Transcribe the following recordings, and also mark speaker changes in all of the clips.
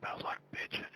Speaker 1: smells like bitch in here.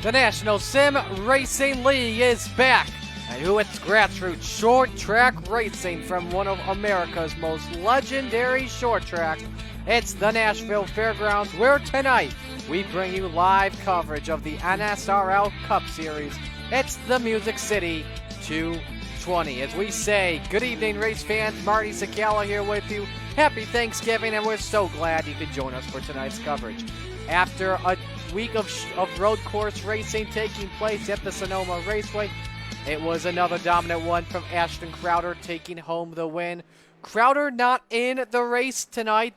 Speaker 2: The National Sim Racing League is back, and who it's grassroots short track racing from one of America's most legendary short tracks. It's the Nashville Fairgrounds, where tonight we bring you live coverage of the NSRL Cup Series. It's the Music City 220. As we say, good evening, race fans. Marty Sakala here with you. Happy Thanksgiving, and we're so glad you could join us for tonight's coverage. After a week of road course racing taking place at the Sonoma Raceway, it was another dominant one from Ashton Crowder taking home the win. Crowder not in the race tonight,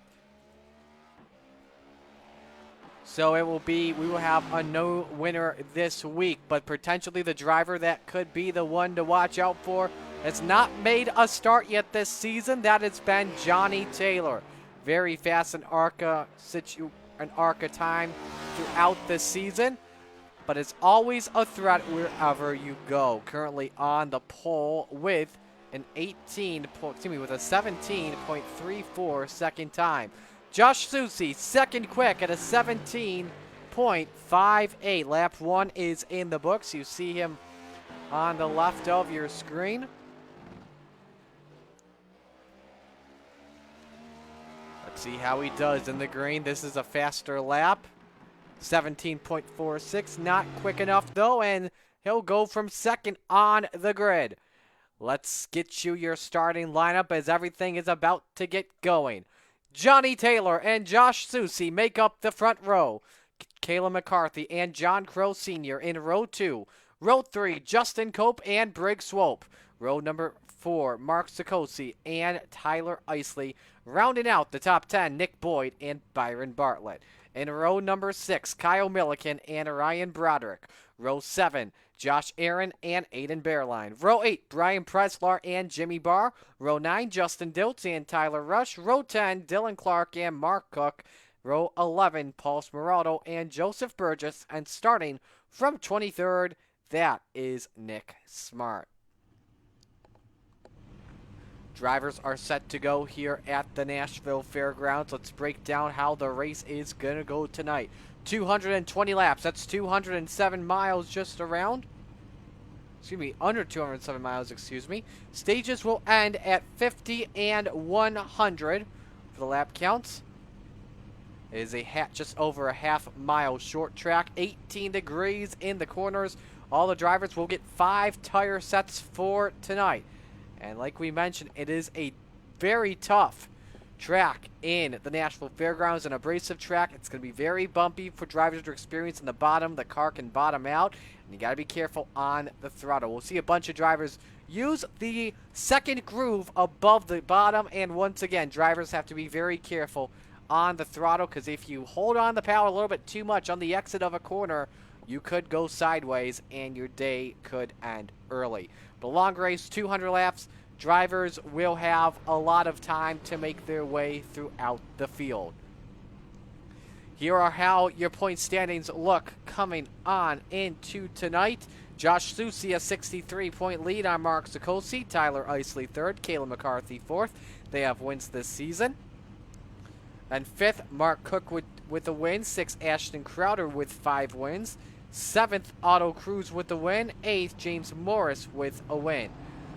Speaker 2: so we will have a no winner this week, but potentially the driver that could be the one to watch out for has not made a start yet this season. That has been Johnny Taylor. Very fast in ARCA time throughout the season, but it's always a threat wherever you go. Currently on the pole with a 17.34 second time. Josh Susie, second quick at a 17.58. Lap 1 is in the books. You see him on the left of your screen. Let's see how he does in the green. This is a faster lap. 17.46. Not quick enough, though, and he'll go from second on the grid. Let's get you your starting lineup as everything is about to get going. Johnny Taylor and Josh Susie make up the front row. Kayla McCarthy and John Crow Sr. in row 2. Row 3, Justin Cope and Briggs Swope. Row number 4, Mark Sikosi and Tyler Isley. Rounding out the top 10, Nick Boyd and Byron Bartlett. In row number 6, Kyle Milliken and Ryan Broderick. Row 7, Josh Aaron and Aiden Bearline. Row 8, Brian Preslar and Jimmy Barr. Row 9, Justin Diltz and Tyler Rush. Row 10, Dylan Clark and Mark Cook. Row 11, Paul Smeraldo and Joseph Burgess. And starting from 23rd, that is Nick Smart. Drivers are set to go here at the Nashville Fairgrounds. Let's break down how the race is going to go tonight. 220 laps. That's 207 miles just around. Excuse me, under 207 miles, excuse me. Stages will end at 50 and 100 for the lap counts. It is just over a half-mile short track. 18 degrees in the corners. All the drivers will get 5 tire sets for tonight. And like we mentioned, it is a very tough track in the Nashville Fairgrounds, an abrasive track. It's going to be very bumpy for drivers to experience in the bottom. The car can bottom out, and you got to be careful on the throttle. We'll see a bunch of drivers use the second groove above the bottom, and once again, drivers have to be very careful on the throttle, because if you hold on the power a little bit too much on the exit of a corner, you could go sideways and your day could end early. The long race, 200 laps, drivers will have a lot of time to make their way throughout the field. Here are how your point standings look coming on into tonight. Josh Susie a 63-point lead on Mark Sikosi. Tyler Isley third. Kayla McCarthy fourth. They have wins this season. And fifth, Mark Cook with a win. Sixth, Ashton Crowder with 5 wins. 7th, Otto Cruz with the win. 8th, James Morris with a win.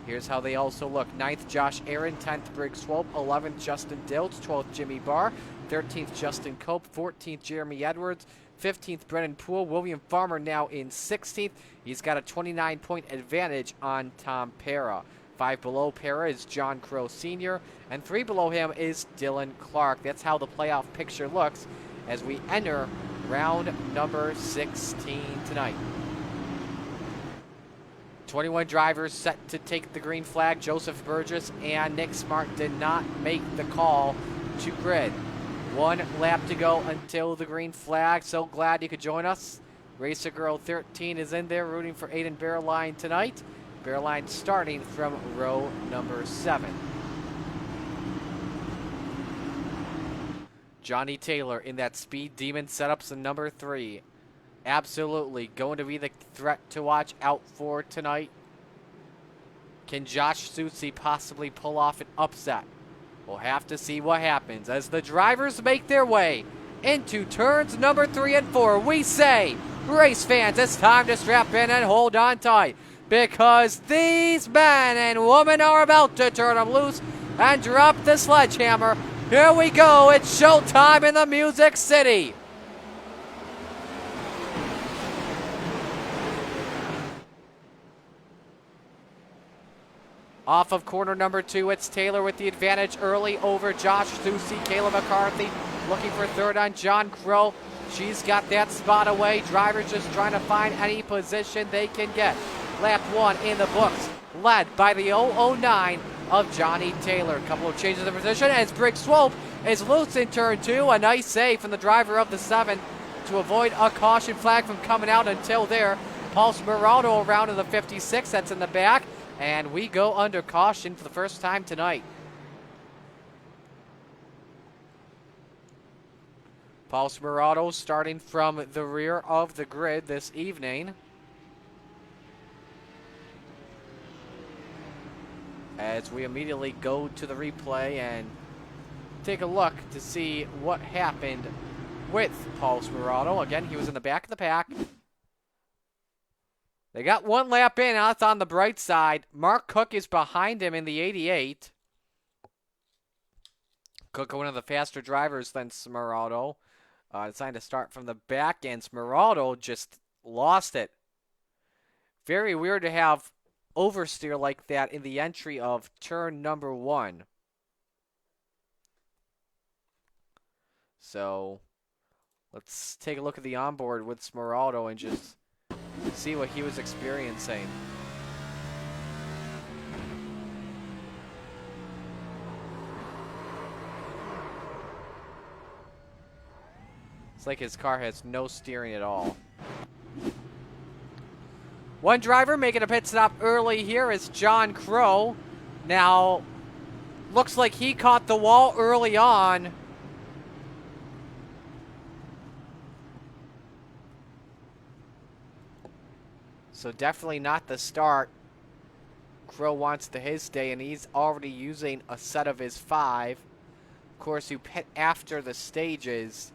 Speaker 2: Here's how they also look. 9th, Josh Aaron. 10th, Briggs Swope. 11th, Justin Diltz. 12th, Jimmy Barr. 13th, Justin Cope. 14th, Jeremy Edwards. 15th, Brennan Poole. William Farmer now in 16th. He's got a 29-point advantage on Tom Pera. 5 below Pera is John Crow Sr., and 3 below him is Dylan Clark. That's how the playoff picture looks as we enter round number 16 tonight. 21 drivers set to take the green flag. Joseph Burgess and Nick Smart did not make the call to grid. 1 lap to go until the green flag. So glad you could join us. Racer Girl 13 is in there rooting for Aiden Bearline tonight. Bearline starting from row number 7. Johnny Taylor in that Speed Demon setups in number 3. Absolutely going to be the threat to watch out for tonight. Can Josh Susie possibly pull off an upset? We'll have to see what happens as the drivers make their way into turns number 3 and 4. We say, race fans, it's time to strap in and hold on tight, because these men and women are about to turn them loose and drop the sledgehammer. Here we go. It's showtime in the Music City. Off of corner number 2, it's Taylor with the advantage early over Josh Susie. Kayla McCarthy looking for third on John Crow. She's got that spot away. Drivers just trying to find any position they can get. Lap 1 in the books, led by the 009 of Johnny Taylor. A couple of changes of position as Briggs Swope is loose in turn 2. A nice save from the driver of the 7 to avoid a caution flag from coming out until there. Paul Smeraldo around in the 56, that's in the back. And we go under caution for the first time tonight. Paul Smeraldo starting from the rear of the grid this evening. As we immediately go to the replay and take a look to see what happened with Paul Smeraldo. Again, he was in the back of the pack. They got 1 lap in. Now it's on the bright side. Mark Cook is behind him in the 88. Cook, one of the faster drivers than Smeraldo. Deciding to start from the back, and Smeraldo just lost it. Very weird to have oversteer like that in the entry of turn number 1. So let's take a look at the onboard with Smeraldo and just see what he was experiencing. It's like his car has no steering at all. One driver making a pit stop early here is John Crow. Now, looks like he caught the wall early on. So definitely not the start Crow wants to his day, and he's already using a set of his 5. Of course, you pit after the stages,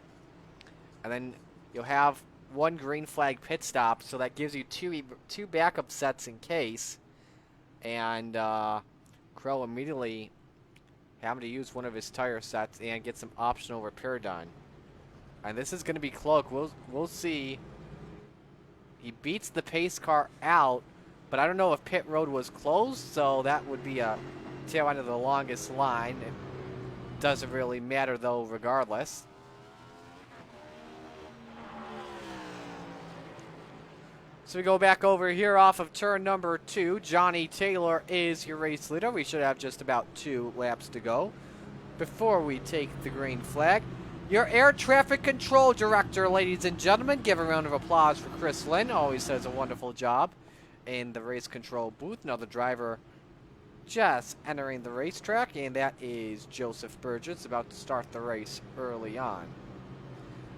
Speaker 2: and then you'll have 1 green flag pit stop, so that gives you two backup sets in case. And Crow immediately having to use one of his tire sets and get some optional repair done. And this is going to be close. We'll see. He beats the pace car out, but I don't know if pit road was closed, so that would be a tail end of the longest line. It doesn't really matter, though, regardless. So we go back over here off of turn number 2. Johnny Taylor is your race leader. We should have just about 2 laps to go before we take the green flag. Your air traffic control director, ladies and gentlemen. Give a round of applause for Chris Lynn. Always does a wonderful job in the race control booth. Now the driver just entering the racetrack, and that is Joseph Burgess, about to start the race early on.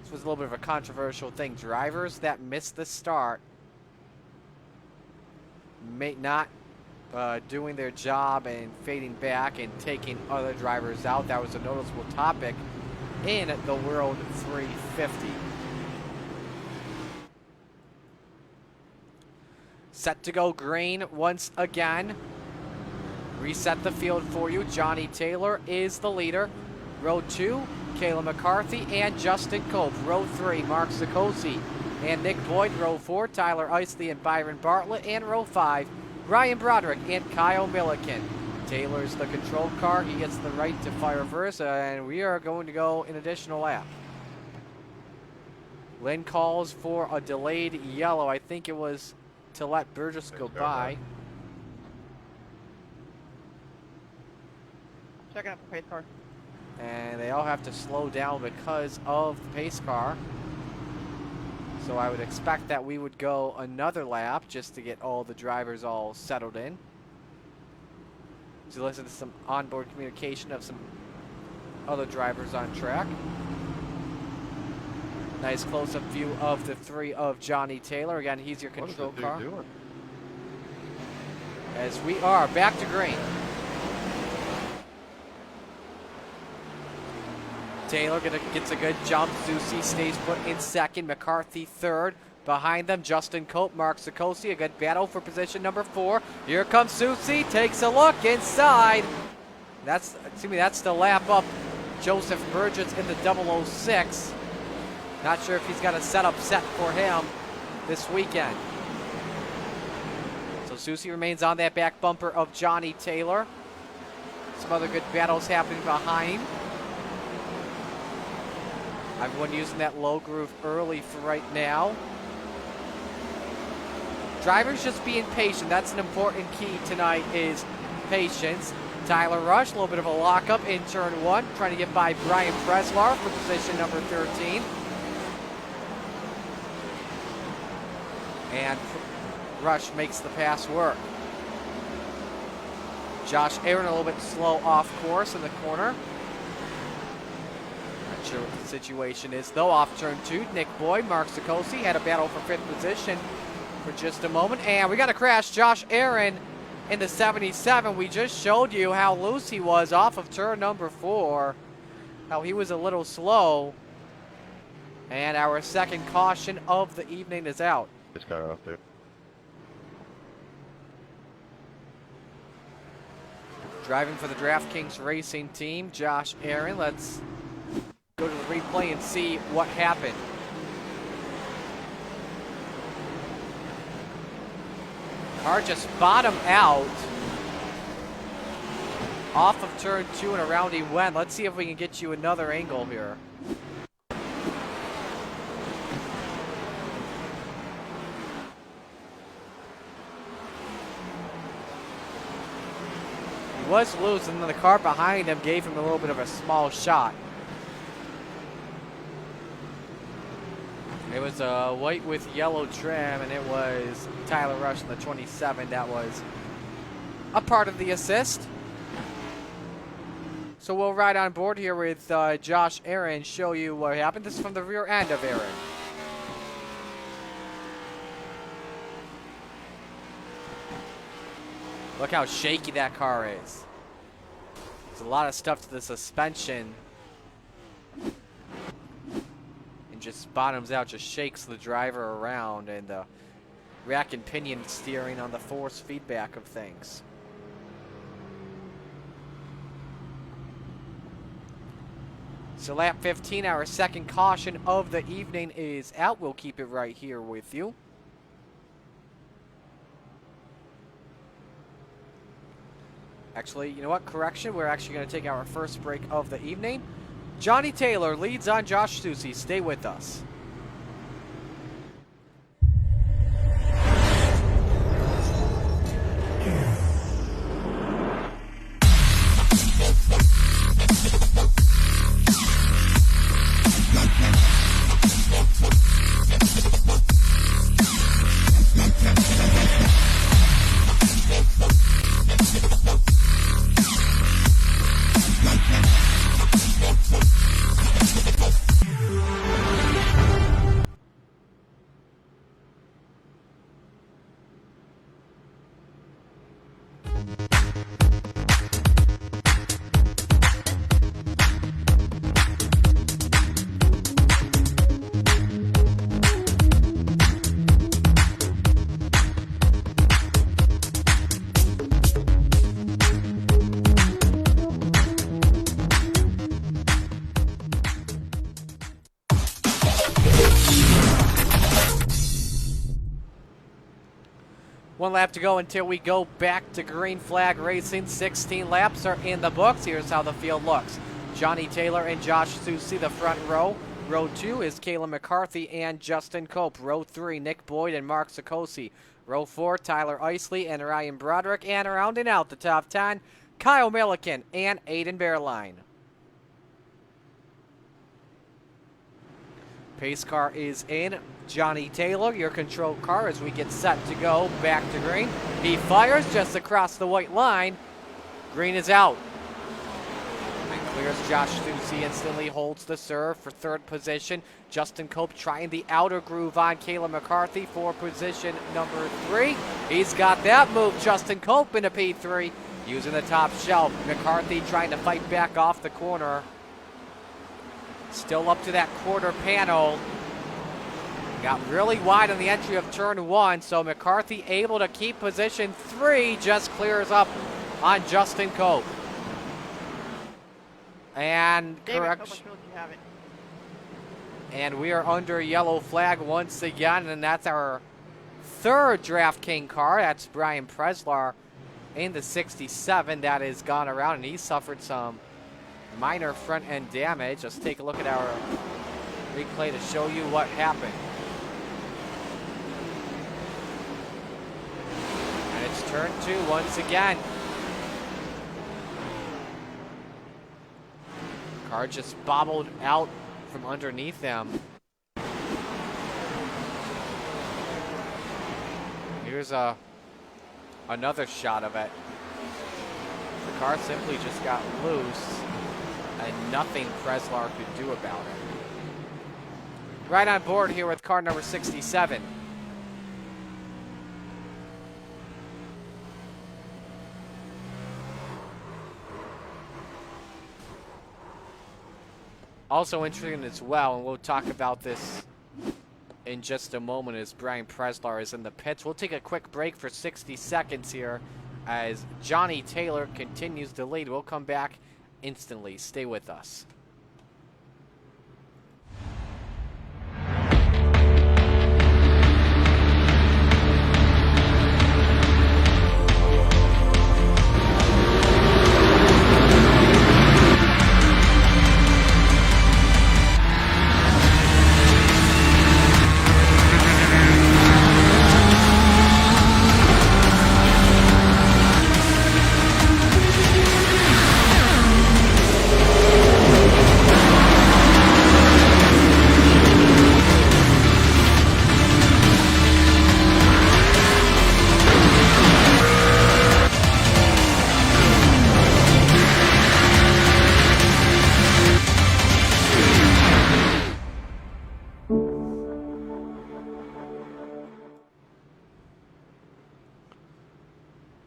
Speaker 2: This was a little bit of a controversial thing. Drivers that missed the start not doing their job and fading back and taking other drivers out. That was a noticeable topic in the World 350. Set to go green once again. Reset the field for you. Johnny Taylor is the leader. Row 2, Kayla McCarthy and Justin Cope. Row 3, Mark Sikosi and Nick Boyd. Row 4, Tyler Isley and Byron Bartlett. And row 5, Ryan Broderick and Kyle Milliken. Taylor's the control car. He gets the right to fire reverse, and we are going to go an additional lap. Lynn calls for a delayed yellow. I think it was to let Burgess go by.
Speaker 1: Checking out the pace car.
Speaker 2: And they all have to slow down because of the pace car. So I would expect that we would go another lap just to get all the drivers all settled in. To listen to some onboard communication of some other drivers on track. Nice close-up view of the 3 of Johnny Taylor. Again, he's your control car.
Speaker 3: What is this dude doing?
Speaker 2: As we are back to green. Taylor gets a good jump. Zusi stays put in second. McCarthy third. Behind them, Justin Cope, Mark Sikosi. A good battle for position number 4. Here comes Zusi. Takes a look inside. That's the lap up Joseph Burgess in the 006. Not sure if he's got a setup set for him this weekend. So Zusi remains on that back bumper of Johnny Taylor. Some other good battles happening behind. Everyone using that low groove early for right now. Drivers just being patient. That's an important key tonight, is patience. Tyler Rush, a little bit of a lockup in turn 1, trying to get by Brian Preslar for position number 13. And Rush makes the pass work. Josh Aaron a little bit slow off course in the corner. Not sure what the situation is, though. Off turn 2, Nick Boyd, Mark Sikosi had a battle for 5th position for just a moment. And we got a crash. Josh Aaron in the 77. We just showed you how loose he was off of turn number 4. How he was a little slow. And our second caution of the evening is out.
Speaker 3: This guy out there. Driving
Speaker 2: for the DraftKings Racing team, Josh Aaron. Let's go to the replay and see what happened. Car just bottomed out off of turn 2 and around he went. Let's see if we can get you another angle here. He was loose, and then the car behind him gave him a little bit of a small shot. It was a white with yellow trim, and it was Tyler Rush in the 27 that was a part of the assist. So we'll ride on board here with Josh Aaron, show you what happened. This is from the rear end of Aaron. Look how shaky that car is. There's a lot of stuff to the suspension. And just bottoms out, just shakes the driver around, and the rack and pinion steering on the force feedback of things. So lap 15, our second caution of the evening is out. We'll keep it right here with you. Actually, you know what? Correction. We're actually going to take our first break of the evening. Johnny Taylor leads on Josh Susie. Stay with us. One lap to go until we go back to green flag racing. 16 laps are in the books. Here's how the field looks. Johnny Taylor and Josh Susie, the front row. Row 2 is Kayla McCarthy and Justin Cope. Row 3, Nick Boyd and Mark Sikosi. Row 4, Tyler Isley and Ryan Broderick. And rounding out the top 10, Kyle Milliken and Aiden Bearline. Pace car is in. Johnny Taylor, your control car, as we get set to go back to green. He fires just across the white line. Green is out. And clears Josh Susie, instantly holds the serve for third position. Justin Cope trying the outer groove on Kayla McCarthy for position number 3. He's got that move, Justin Cope into P3, using the top shelf. McCarthy trying to fight back off the corner. Still up to that quarter panel. Got really wide on the entry of turn 1, so McCarthy able to keep position 3, just clears up on Justin Cope. And correction. And we are under yellow flag once again, and that's our third DraftKings car. That's Brian Preslar in the 67 that has gone around, and he suffered some minor front end damage. Let's take a look at our replay to show you what happened. And it's turn 2 once again. Car just bobbled out from underneath them. Here's another shot of it. The car simply just got loose, and nothing Preslar could do about it. Right on board here with car number 67. Also interesting as well, and we'll talk about this in just a moment as Brian Preslar is in the pits. We'll take a quick break for 60 seconds here as Johnny Taylor continues to lead. We'll come back instantly. Stay with us.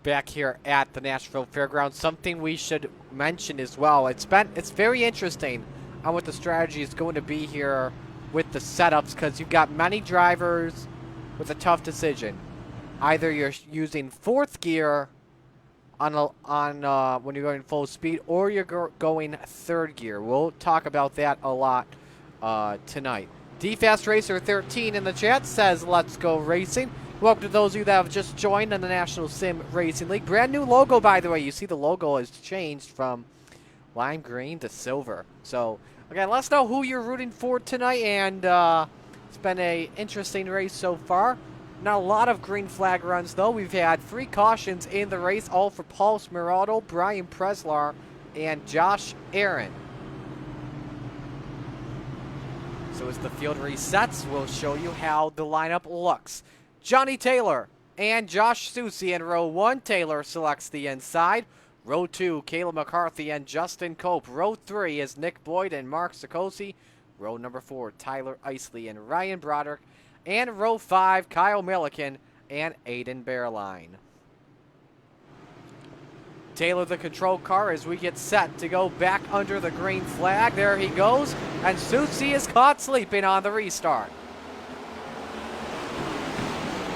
Speaker 2: back here at the Nashville Fairgrounds. Something we should mention as well. It's very interesting on what the strategy is going to be here with the setups, because you've got many drivers with a tough decision. Either you're using fourth gear on when you're going full speed, or you're going third gear. We'll talk about that a lot tonight. DFast Racer 13 in the chat says, "Let's go racing." Welcome to those of you that have just joined in the National Sim Racing League. Brand new logo, by the way. You see the logo has changed from lime green to silver. So, again, let us know who you're rooting for tonight, and it's been an interesting race so far. Not a lot of green flag runs, though. We've had 3 cautions in the race, all for Paul Smiraldo, Brian Preslar, and Josh Aaron. So as the field resets, we'll show you how the lineup looks. Johnny Taylor and Josh Susi in row 1. Taylor selects the inside. Row 2, Caleb McCarthy and Justin Cope. Row 3 is Nick Boyd and Mark Sikosi. Row number 4, Tyler Isley and Ryan Broderick. And row 5, Kyle Milliken and Aiden Bearline. Taylor the control car as we get set to go back under the green flag. There he goes, and Susi is caught sleeping on the restart.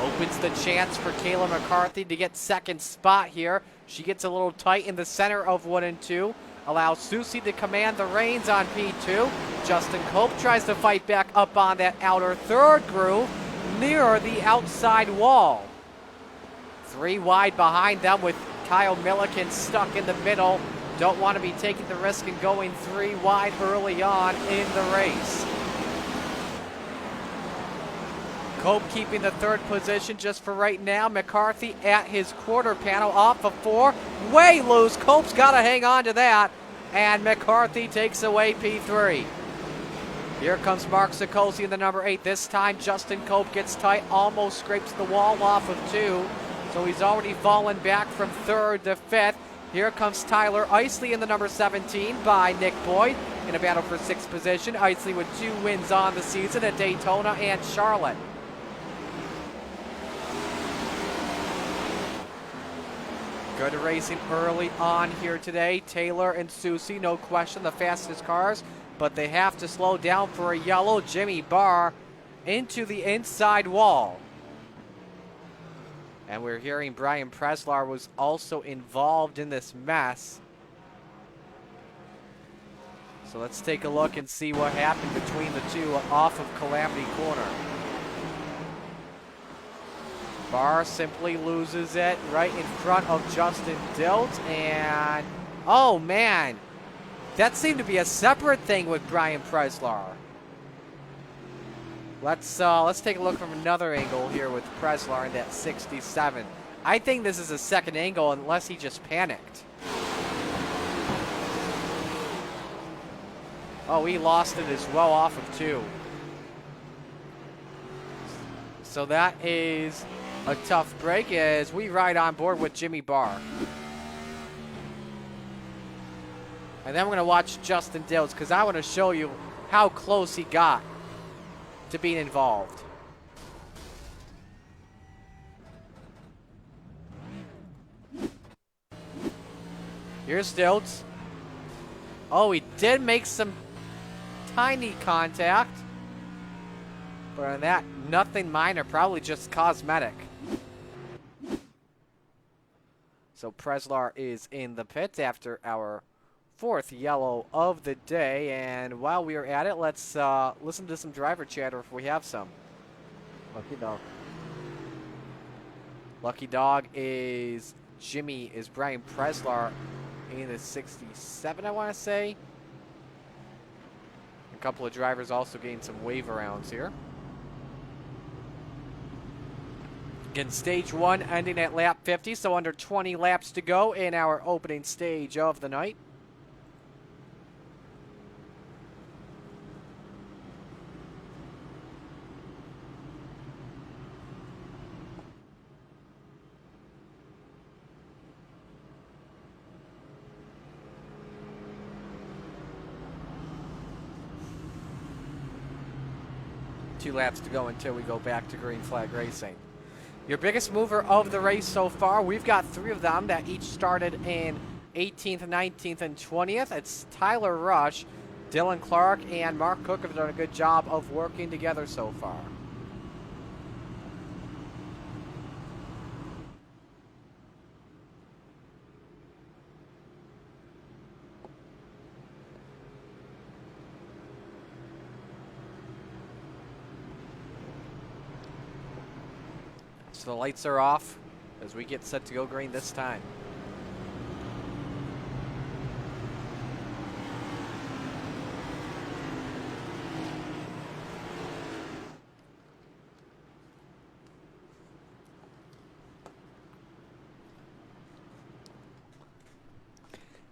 Speaker 2: Opens the chance for Kayla McCarthy to get second spot here. She gets a little tight in the center of 1 and 2. Allows Susi to command the reins on P2. Justin Cope tries to fight back up on that outer third groove near the outside wall. 3 wide behind them with Kyle Milliken stuck in the middle. Don't want to be taking the risk and going 3 wide early on in the race. Cope keeping the third position just for right now. McCarthy at his quarter panel off of 4. Way loose. Cope's got to hang on to that. And McCarthy takes away P3. Here comes Mark Sikosi in the number 8. This time Justin Cope gets tight. Almost scrapes the wall off of 2. So he's already fallen back from 3rd to 5th. Here comes Tyler Isley in the number 17 by Nick Boyd in a battle for 6th position. Isley with 2 wins on the season at Daytona and Charlotte. Good racing early on here today. Taylor and Susi, no question, the fastest cars, but they have to slow down for a yellow. Jimmy Barr into the inside wall. And we're hearing Brian Preslar was also involved in this mess. So let's take a look and see what happened between the two off of Calamity Corner. Barr simply loses it right in front of Justin Dilt, and oh man, that seemed to be a separate thing with Brian Preslar. Let's take a look from another angle here with Preslar in that 67. I think this is a second angle unless he just panicked. Oh, he lost it as well off of 2. So that is a tough break as we ride on board with Jimmy Barr. And then we're going to watch Justin Dills because I want to show you how close he got to being involved. Here's Dilts. Oh, he did make some tiny contact. But on that, nothing minor, probably just cosmetic. So Preslar is in the pits after our 4th yellow of the day. And while we are at it, let's listen to some driver chatter if we have some. Lucky Dog. Lucky Dog is Brian Preslar in the 67, I want to say. A couple of drivers also getting some wave arounds here. Again, stage 1 ending at lap 50, so under 20 laps to go in our opening stage of the night. Two laps to go until we go back to green flag racing. Your biggest mover of the race so far, we've got 3 of them that each started in 18th, 19th, and 20th. It's Tyler Rush, Dylan Clark, and Mark Cook have done a good job of working together so far. So the lights are off as we get set to go green this time.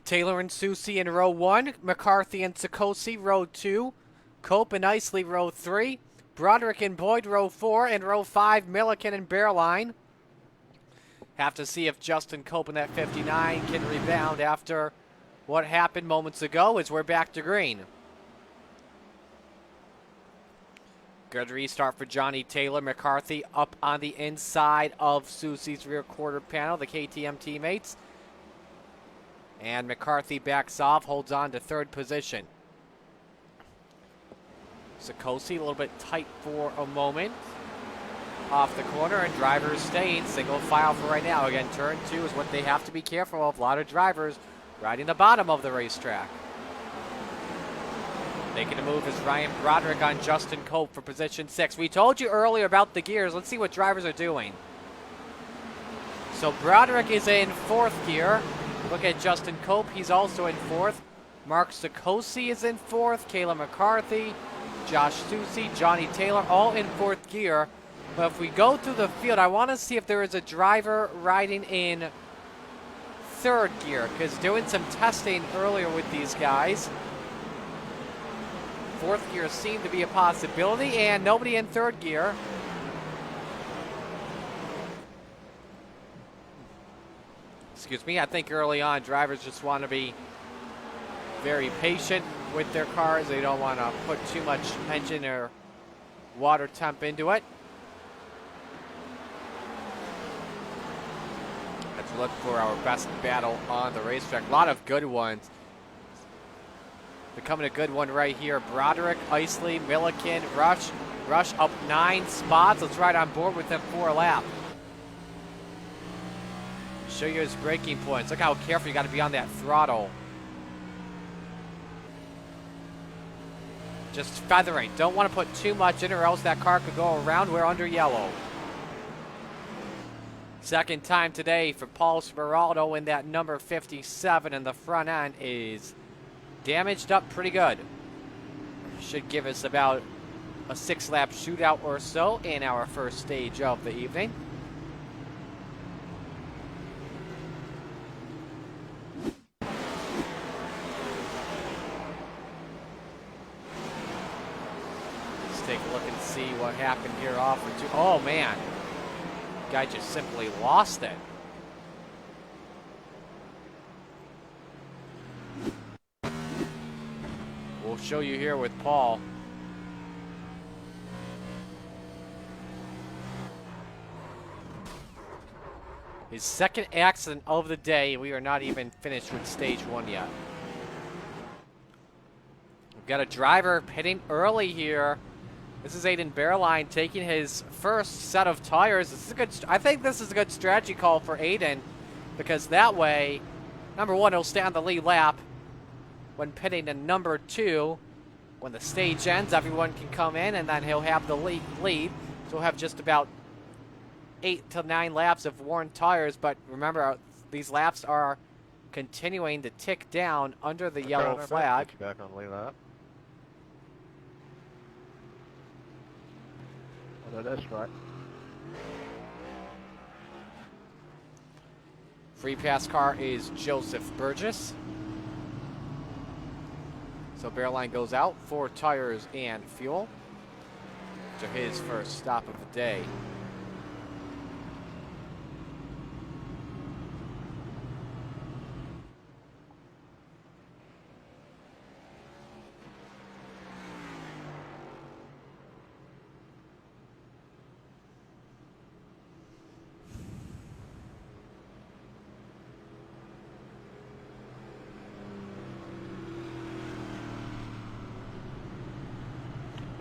Speaker 2: Taylor and Susie in row 1, McCarthy and Sikosi row 2, Cope and Isley row 3, Broderick and Boyd row 4, and row 5, Milliken and Bearline. Have to see if Justin Cope in that 59 can rebound after what happened moments ago as we're back to green. Good restart for Johnny Taylor. McCarthy up on the inside of Susie's rear quarter panel, the KTM teammates. And McCarthy backs off, holds on to 3rd position. Sikosi a little bit tight for a moment. Off the corner, and drivers staying single file for right now. Again, turn 2 is what they have to be careful of. A lot of drivers riding the bottom of the racetrack. Making a move is Ryan Broderick on Justin Cope for position 6. We told you earlier about the gears. Let's see what drivers are doing. So Broderick is in 4th gear. Look at Justin Cope. He's also in 4th. Mark Sikosi is in 4th. Kayla McCarthy, Josh Susie, Johnny Taylor, all in 4th gear. But if we go through the field, I want to see if there is a driver riding in 3rd gear, because doing some testing earlier with these guys, 4th gear seemed to be a possibility, and nobody in 3rd gear. Excuse me, I think early on drivers just want to be very patient with their cars. They don't want to put too much engine or water temp into it. Let's look for our best battle on the racetrack. A lot of good ones. Becoming a good one right here. Broderick, Isley, Milliken, Rush. Rush up 9 spots. Let's ride on board with them for a lap. Show you his braking points. Look how careful you got to be on that throttle. Just feathering. Don't want to put too much in or else that car could go around. We're under yellow. 2nd time today for Paul Smeraldo in that number 57, and the front end is damaged up pretty good. Should give us about a 6-lap shootout or so in our first stage of the evening. Let's take a look and see what happened here off for 2. Oh, man. Guy just simply lost it. We'll show you here with Paul. His 2nd accident of the day. We are not even finished with stage 1 yet. We've got a driver pitting early here. This is Aiden Bearline taking his first set of tires. This is a good. I think this is a good strategy call for Aiden, because that way, number 1, he'll stay on the lead lap when pitting, and number 2, when the stage ends, everyone can come in, and then he'll have the lead. So we'll have just about 8 to 9 laps of worn tires. But remember, these laps are continuing to tick down under the yellow flag.
Speaker 1: Back on lead lap. Oh, that's right.
Speaker 2: Free pass car is Joseph Burgess. So Bearline goes out for tires and fuel to his first stop of the day.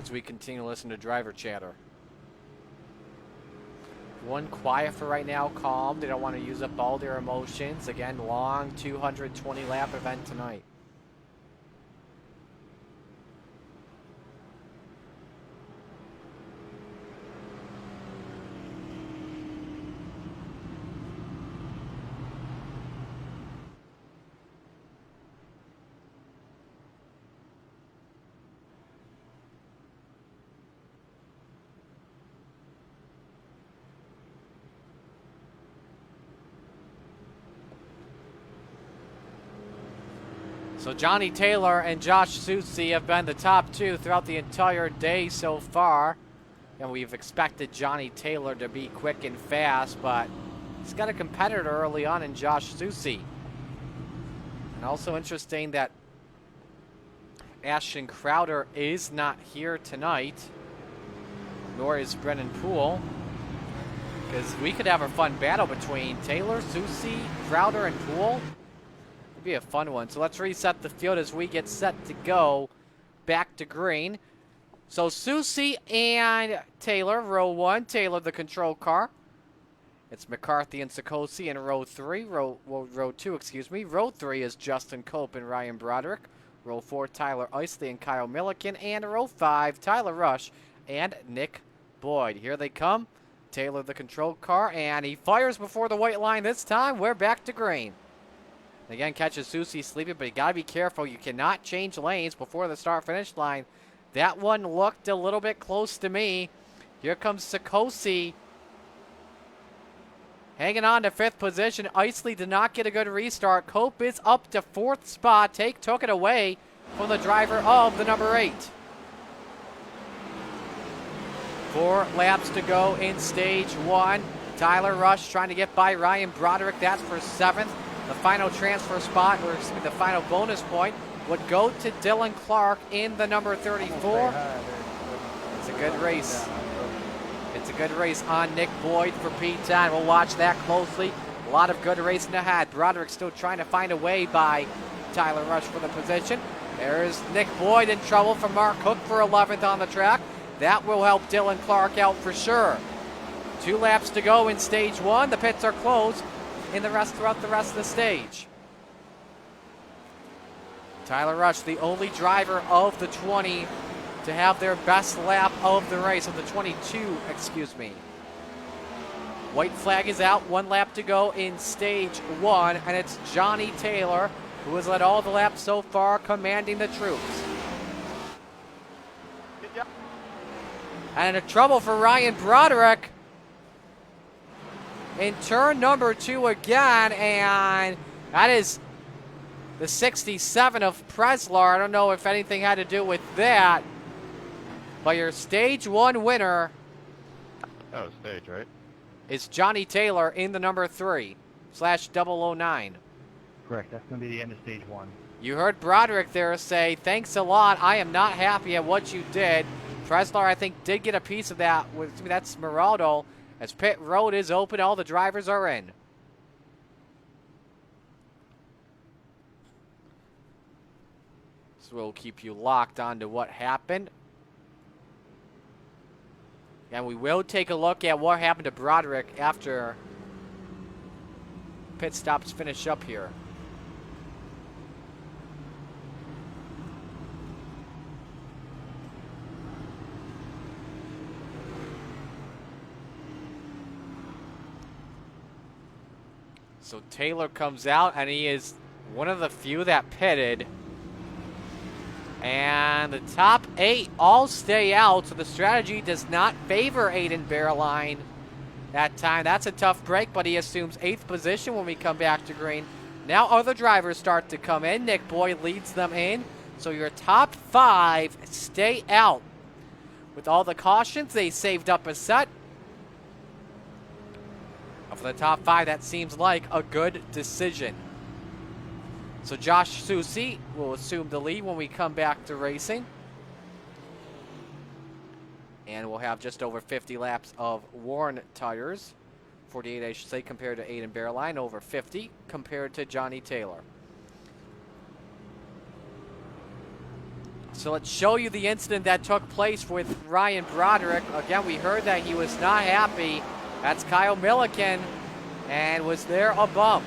Speaker 2: as we continue to listen to driver chatter. One quiet for right now, calm. They don't want to use up all their emotions. Again, long 220 lap event tonight. So Johnny Taylor and Josh Susi have been the top two throughout the entire day so far. And we've expected Johnny Taylor to be quick and fast, but he's got a competitor early on in Josh Susi. And also interesting that Ashton Crowder is not here tonight, nor is Brennan Poole. Because we could have a fun battle between Taylor, Susi, Crowder, and Poole. It'd be a fun one. So let's reset the field as we get set to go back to green. So Susi and Taylor, row one. Taylor, the control car. It's McCarthy and Sikosi in row three. Row two, excuse me. Row three is Justin Cope and Ryan Broderick. Row four, Tyler Isley and Kyle Milliken. And row five, Tyler Rush and Nick Boyd. Here they come. Taylor, the control car, and he fires before the white line this time. We're back to green. Again, catches Susi sleeping, but you got to be careful. You cannot change lanes before the start-finish line. That one looked a little bit close to me. Here comes Sikosi hanging on to fifth position. Isley did not get a good restart. Cope is up to fourth spot. Took it away from the driver of the number 8. 4 laps to go in stage 1. Tyler Rush trying to get by Ryan Broderick. That's for 7th. The final transfer spot, or excuse me, the final bonus point would go to Dylan Clark in the number 34. It's a good race. It's a good race on Nick Boyd for P10. We'll watch that closely. A lot of good racing ahead. Broderick still trying to find a way by Tyler Rush for the position. There's Nick Boyd in trouble from Mark Hook for 11th on the track. That will help Dylan Clark out for sure. 2 laps to go in stage 1. The pits are closed throughout the rest of the stage. Tyler Rush, the only driver of the 20 to have their best lap of the race, of the 22, excuse me. White flag is out, 1 lap to go in stage 1, and it's Johnny Taylor, who has led all the laps so far, commanding the troops.
Speaker 1: Good job.
Speaker 2: And in trouble for Ryan Broderick in turn number 2 again, and that is the 67 of Preslar. I don't know if anything had to do with that, but your stage 1 winner
Speaker 1: Oh, stage, right?
Speaker 2: is Johnny Taylor in the number 3/009.
Speaker 3: Correct. That's going to be the end of stage 1.
Speaker 2: You heard Broderick there say, thanks a lot. I am not happy at what you did. Preslar, I think, did get a piece of that. That's Smeraldo. As pit road is open, all the drivers are in. So we'll keep you locked on to what happened. And we will take a look at what happened to Broderick after pit stops finish up here. So Taylor comes out, and he is one of the few that pitted. And the top 8 all stay out, so the strategy does not favor Aiden Bearline that time. That's a tough break, but he assumes 8th position when we come back to green. Now other drivers start to come in. Nick Boyd leads them in. So your top 5 stay out. With all the cautions, they saved up a set. For the top 5, that seems like a good decision. So Josh Susi will assume the lead when we come back to racing. And we'll have just over 50 laps of worn tires. 48, I should say, compared to Aiden Bearline. Over 50 compared to Johnny Taylor. So let's show you the incident that took place with Ryan Broderick. Again, we heard that he was not happy. That's Kyle Milliken, and was there a bump?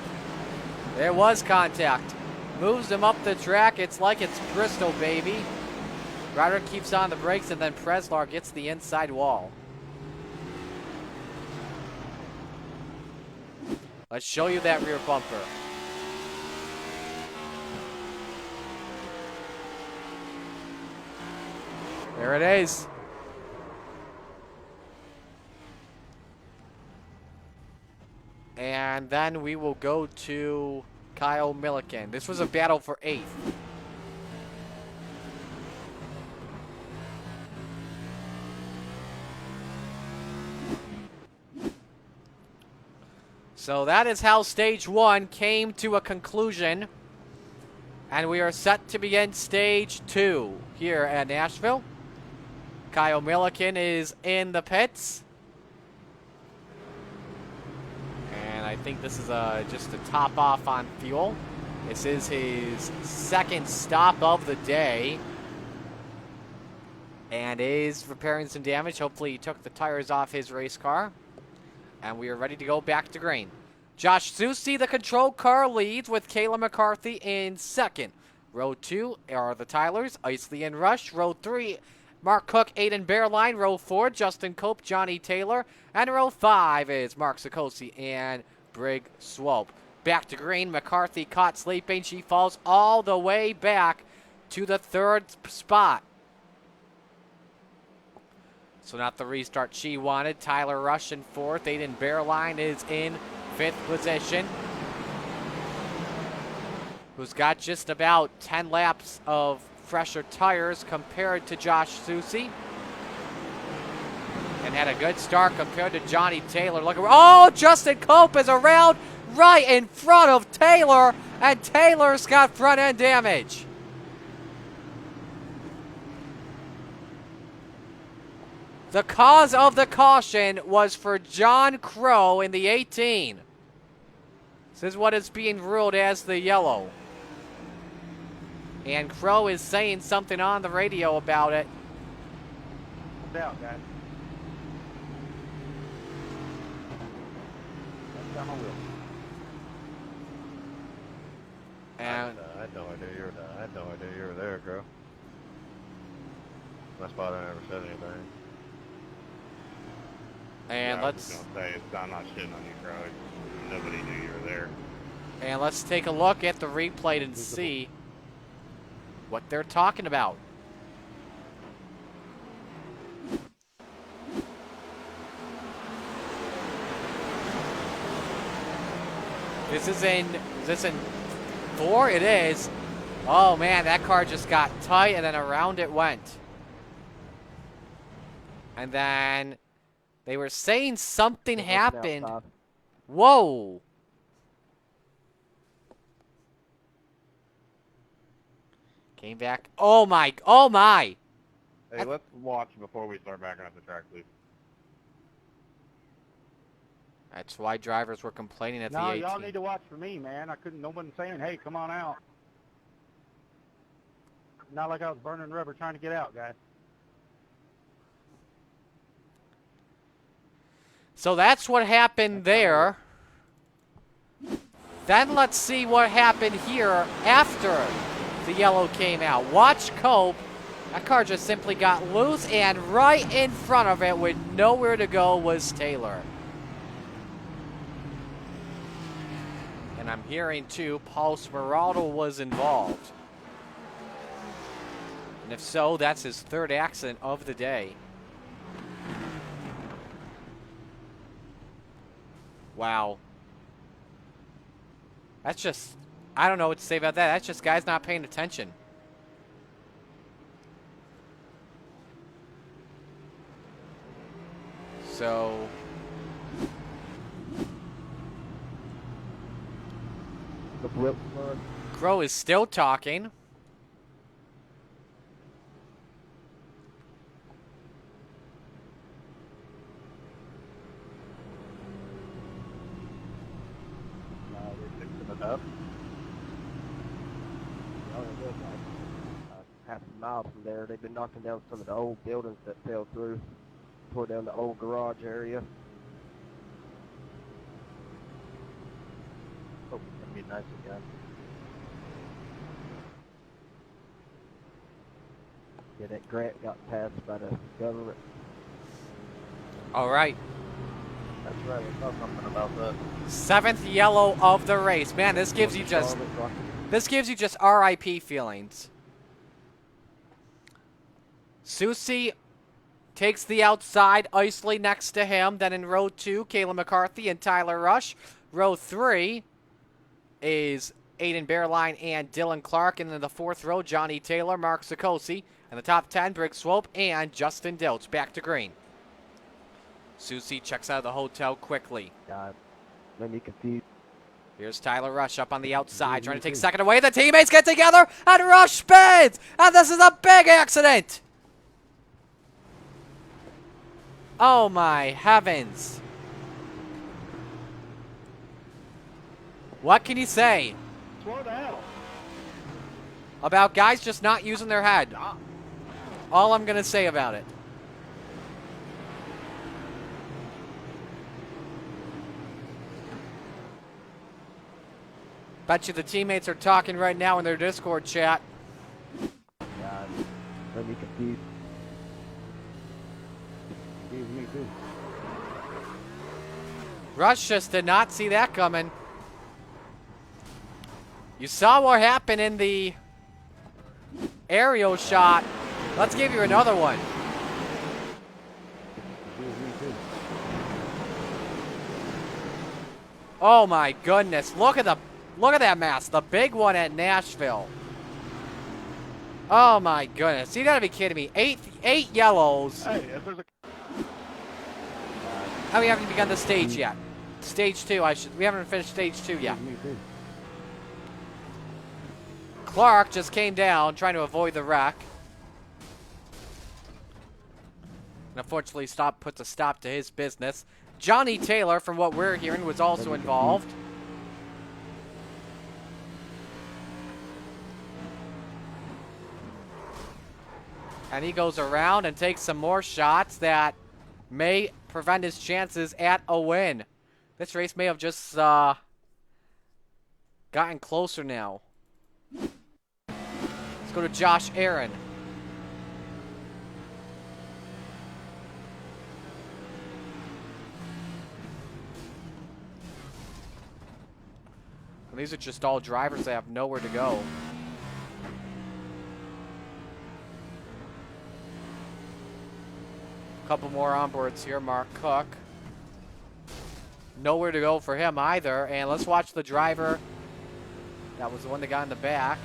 Speaker 2: There was contact. Moves him up the track. It's like it's Bristol, baby. Broderick keeps on the brakes, and then Preslar gets the inside wall. Let's show you that rear bumper. There it is. And then we will go to Kyle Milliken. This was a battle for 8th. So that is how stage 1 came to a conclusion. And we are set to begin stage 2 here at Nashville. Kyle Milliken is in the pits. And I think this is just a top off on fuel. This is his second stop of the day. And is repairing some damage. Hopefully he took the tires off his race car. And we are ready to go back to green. Josh Susi, the control car, leads with Kayla McCarthy in second. Row 2 are the Tylers, Isley and Rush. Row 3, Mark Cook, Aiden Bearline. Row 4, Justin Cope, Johnny Taylor. And row 5 is Mark Sikosi and Brig Swope. Back to green, McCarthy caught sleeping. She falls all the way back to the 3rd spot. So not the restart she wanted. Tyler Rush in 4th. Aiden Bearline is in 5th position. Who's got just about 10 laps of fresher tires compared to Josh Susi. And had a good start compared to Johnny Taylor. Look at, oh, Justin Cope is around right in front of Taylor, and Taylor's got front end damage. The cause of the caution was for John Crow in the 18. This is what is being ruled as the yellow. And Crow is saying something on the radio about it.
Speaker 3: Down, guys. That's down my wheel.
Speaker 2: And
Speaker 1: I had no idea you were there. I had no idea you were there, girl. That's why I never said anything.
Speaker 2: And
Speaker 4: yeah,
Speaker 2: let's
Speaker 4: I was gonna say, I'm not shitting on you, bro. Nobody knew you were there.
Speaker 2: and let's take a look at the replay and see what they're talking about. Is this in 4? It is. Oh man, that car just got tight and then around it went. And then they were saying something happened. Whoa. Came back. Oh my, oh my.
Speaker 4: Hey, let's watch before we start backing up the track, please.
Speaker 2: That's why drivers were complaining at the
Speaker 3: No,
Speaker 2: 18.
Speaker 3: y'all need to watch for me, man. I couldn't, no one saying, hey, come on out. Not like I was burning rubber trying to get out, guys.
Speaker 2: So that's what happened there. Then let's see what happened here after the yellow came out. Watch Cope. That car just simply got loose, and right in front of it with nowhere to go was Taylor. And I'm hearing too, Paul Smeraldo was involved. And if so, that's his 3rd accident of the day. Wow. That's just, I don't know what to say about that. That's just guys not paying attention. So Crow is still talking.
Speaker 3: Up.
Speaker 5: half a mile from there. They've been knocking down some of the old buildings that fell through, tore down the old garage area. Oh, that'd be nice again. Yeah, that grant got passed by the government.
Speaker 2: All right.
Speaker 5: That's right, I saw something about that.
Speaker 2: 7th yellow of the race. Man, this gives you just RIP feelings. Susie takes the outside, Isley next to him. Then in row 2, Kayla McCarthy and Tyler Rush. Row 3 is Aiden Bearline and Dylan Clark. And in the 4th row, Johnny Taylor, Mark Sikosi. And the top 10, Briggs Swope and Justin Dilch. Back to green. Susie checks out of the hotel quickly.
Speaker 5: God, made me confused.
Speaker 2: Here's Tyler Rush up on the outside, trying to take second away. The teammates get together, and Rush spins! And this is a big accident! Oh my heavens. What can you say
Speaker 3: Slow down.
Speaker 2: about guys just not using their head? All I'm going to say about it. Bet you the teammates are talking right now in their Discord chat.
Speaker 5: God, made me confused. Me too.
Speaker 2: Rush just did not see that coming. You saw what happened in the aerial shot. Let's give you another one.
Speaker 5: Me too.
Speaker 2: Oh my goodness. Look at that mass. The big one at Nashville. Oh my goodness. You gotta be kidding me. Eight yellows.
Speaker 3: Hey, if there's a
Speaker 2: Oh, we haven't begun the stage yet. Stage 2, we haven't finished stage 2 yet.
Speaker 5: Me too.
Speaker 2: Clark just came down trying to avoid the wreck. And unfortunately puts a stop to his business. Johnny Taylor, from what we're hearing, was also involved. And he goes around and takes some more shots that may prevent his chances at a win. This race may have just gotten closer now. Let's go to Josh Aaron. And these are just all drivers that have nowhere to go. Couple more onboards here. Mark Cook. Nowhere to go for him either. And let's watch the driver. That was the one that got in the back.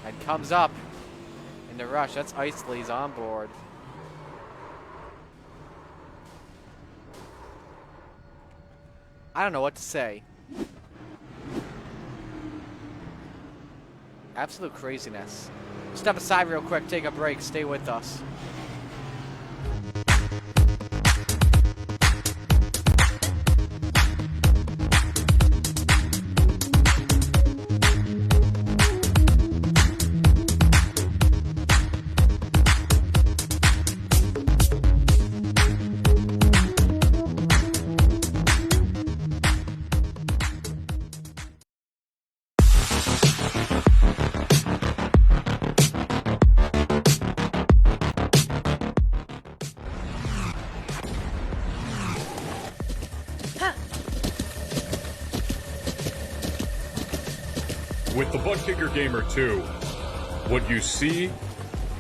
Speaker 2: And comes up in the rush. That's Isley's onboard. I don't know what to say. Absolute craziness. Step aside real quick. Take a break. Stay with us.
Speaker 6: With the Butt Kicker Gamer 2, what you see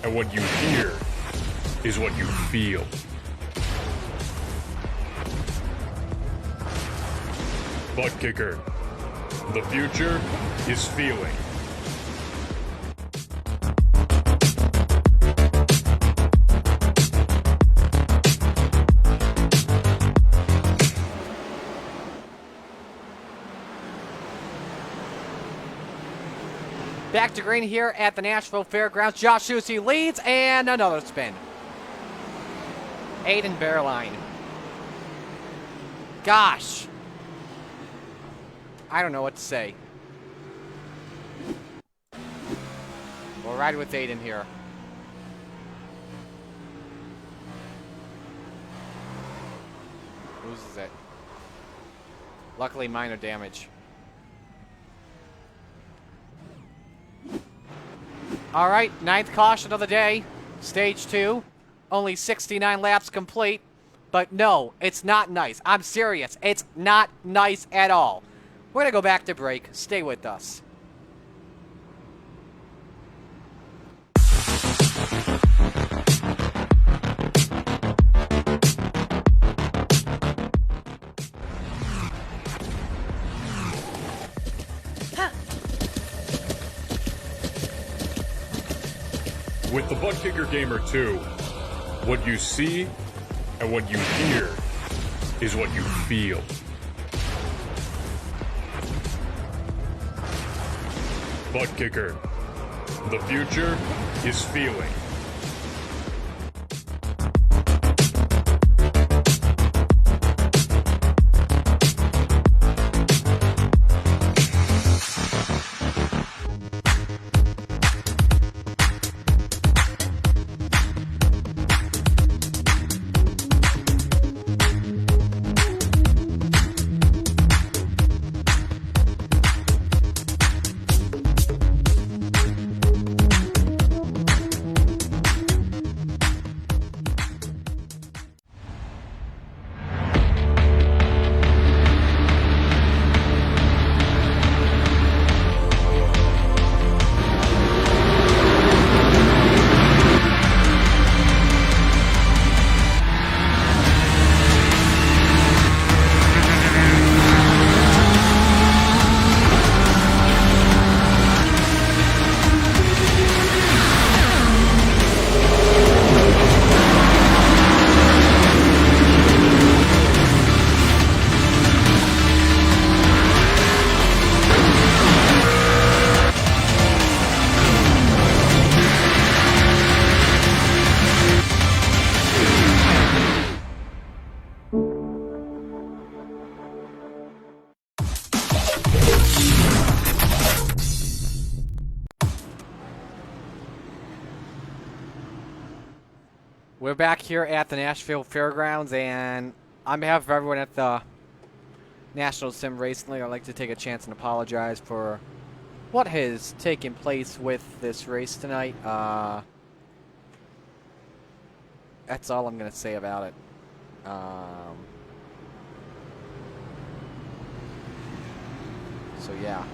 Speaker 6: and what you hear is what you feel. Butt Kicker. The future is feeling.
Speaker 2: Back to green here at the Nashville Fairgrounds. Josh Susie leads, and another spin. Aiden Bearline. Gosh. I don't know what to say. Well, ride with Aiden here. Loses it. Luckily, minor damage. All right, 9th caution of the day. Stage 2. Only 69 laps complete. But no, it's not nice. I'm serious. It's not nice at all. We're going to go back to break. Stay with us.
Speaker 6: With the Butt Kicker Gamer 2, what you see and what you hear is what you feel. Butt Kicker. The future is feeling.
Speaker 2: We're back here at the Nashville Fairgrounds, and on behalf of everyone at the National Sim Racing League, I'd like to take a chance and apologize for what has taken place with this race tonight. That's all I'm going to say about it. So, yeah.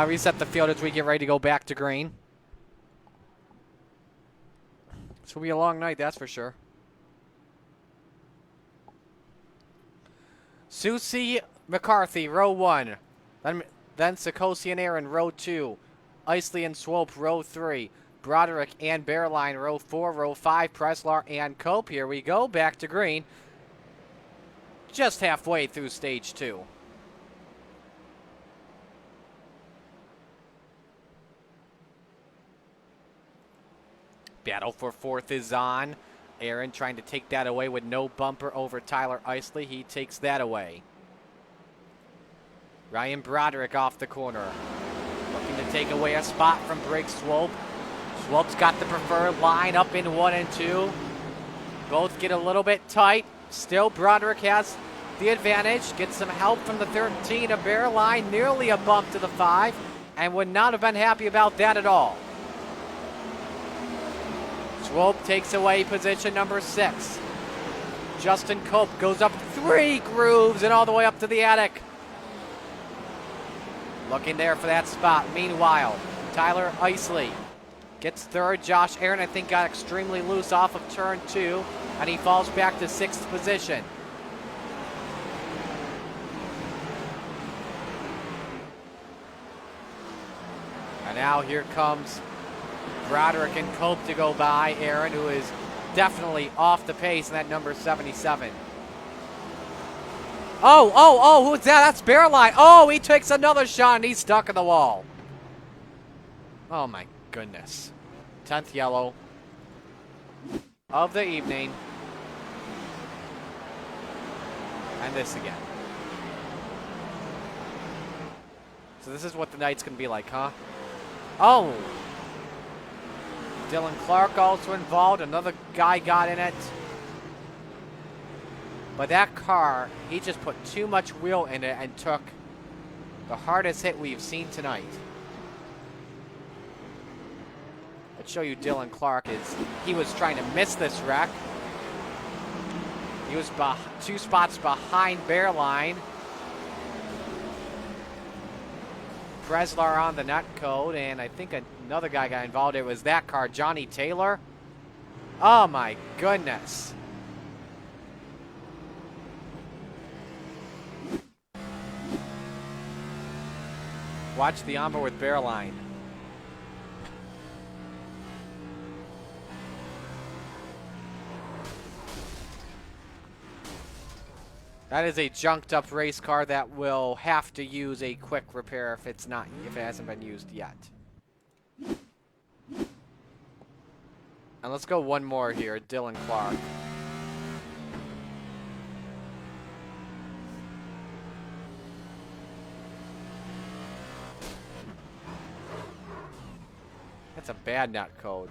Speaker 2: Reset the field as we get ready to go back to green. This will be a long night, that's for sure. Susie McCarthy, row 1. Then Sikosi and Aaron, row 2. Isley and Swope, row 3. Broderick and Bearline, row 4. Row 5, Preslar and Cope. Here we go, back to green. Just halfway through stage 2. Battle for 4th is on. Aaron trying to take that away with no bumper over Tyler Isley. He takes that away. Ryan Broderick off the corner. Looking to take away a spot from Briggs Swope. Swope's got the preferred line up in 1 and 2. Both get a little bit tight. Still, Broderick has the advantage. Gets some help from the 13 of Bearline. Nearly a bump to the 5. And would not have been happy about that at all. Swope takes away position number 6. Justin Cope goes up 3 grooves and all the way up to the attic. Looking there for that spot. Meanwhile, Tyler Isley gets 3rd. Josh Aaron, I think, got extremely loose off of turn 2, and he falls back to 6th position. And now here comes Broderick and Cope to go by Aaron, who is definitely off the pace in that number 77. Oh, who's that? That's Bearline. Oh, he takes another shot and he's stuck in the wall. Oh my goodness. 10th yellow of the evening. And this again. So this is what the night's gonna be like, huh? Oh! Dylan Clark also involved. Another guy got in it. But that car, he just put too much wheel in it and took the hardest hit we've seen tonight. I'd show you Dylan Clark he was trying to miss this wreck. He was 2 spots behind Bearline. Preslar on the nut code, and I think another guy got involved. It was that car, Johnny Taylor. Oh my goodness. Watch the onboard with Bearline. That is a junked up race car that will have to use a quick repair if it hasn't been used yet. And let's go one more here, Dylan Clark. That's a bad nut code.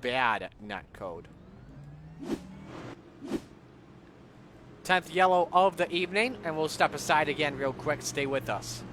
Speaker 2: Bad nut code. 10th yellow of the evening, and we'll step aside again real quick. Stay with us.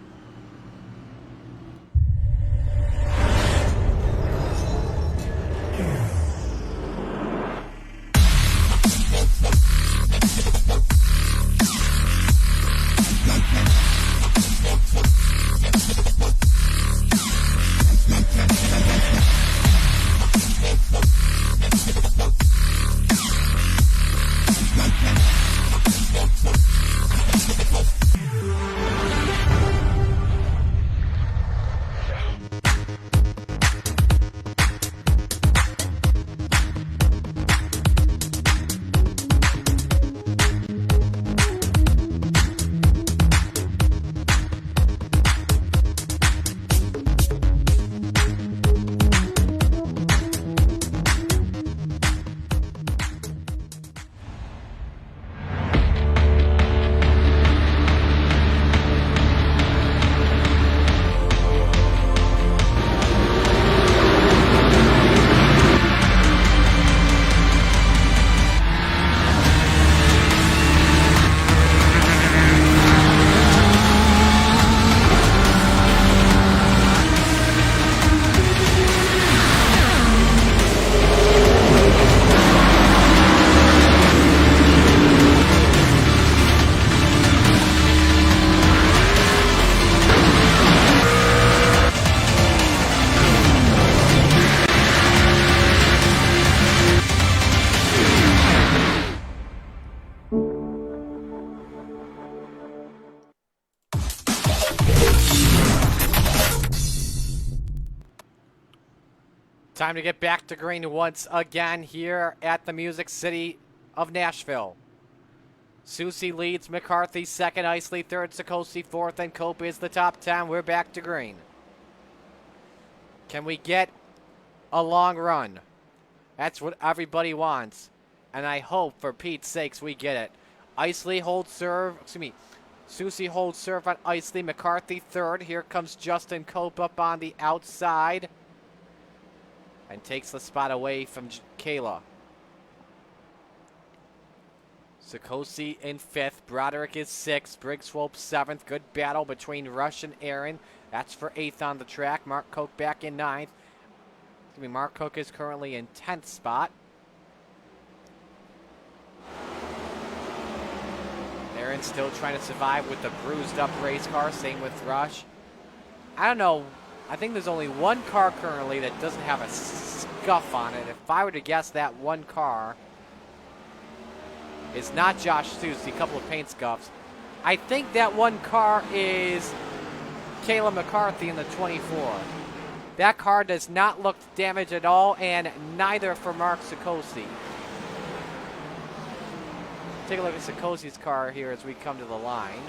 Speaker 2: Time to get back to green once again here at the Music City of Nashville. Susie leads, McCarthy second, Isley third, Sikosi fourth, and Cope is the top 10. We're back to green. Can we get a long run? That's what everybody wants. And I hope, for Pete's sakes, we get it. Isley holds serve, Susie holds serve on Isley, McCarthy third. Here comes Justin Cope up on the outside. And takes the spot away from Kayla. Sikosi in fifth. Broderick is sixth. Briggswold seventh. Good battle between Rush and Aaron. That's for eighth on the track. Mark Koch back in ninth. Mark Koch is currently in 10th spot. Aaron still trying to survive with the bruised up race car. Same with Rush. I don't know. I think there's only one car currently that doesn't have a scuff on it. If I were to guess, that one car is not Josh Susie, a couple of paint scuffs. I think that one car is Kayla McCarthy in the 24. That car does not look damaged at all, and neither for Mark Sikosi. Take a look at Sikosi's car here as we come to the line.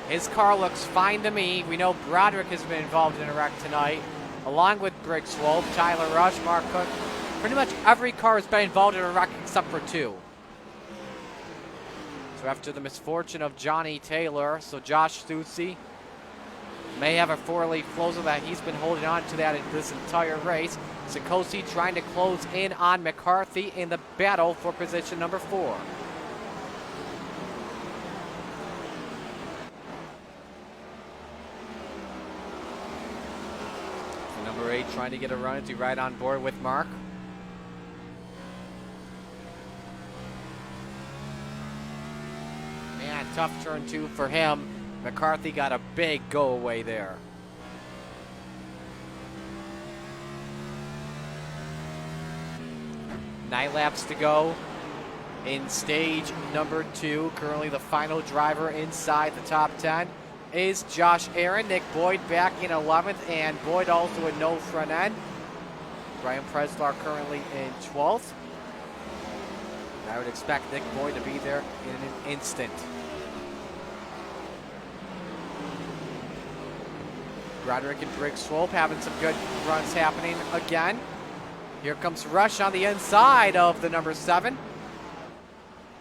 Speaker 2: His car looks fine to me. We know Broderick has been involved in a wreck tonight, along with Briggswold, Tyler Rush, Mark Koch. Pretty much every car has been involved in a wreck except for two. So after the misfortune of Johnny Taylor, so Josh Susie may have a four-leaf closer that he's been holding on to that in this entire race. Sikosi trying to close in on McCarthy in the battle for position number 4. Number 8 trying to get a run. Is he right on board with Mark? Man, tough turn 2 for him. McCarthy got a big go away there. Nine laps to go in stage number 2. Currently the final driver inside the top 10 is Josh Aaron. Nick Boyd back in 11th, and Boyd also with no front end. Brian Preslar currently in 12th. I would expect Nick Boyd to be there in an instant. Broderick and Briggs Swope having some good runs happening again. Here comes Rush on the inside of the number 7.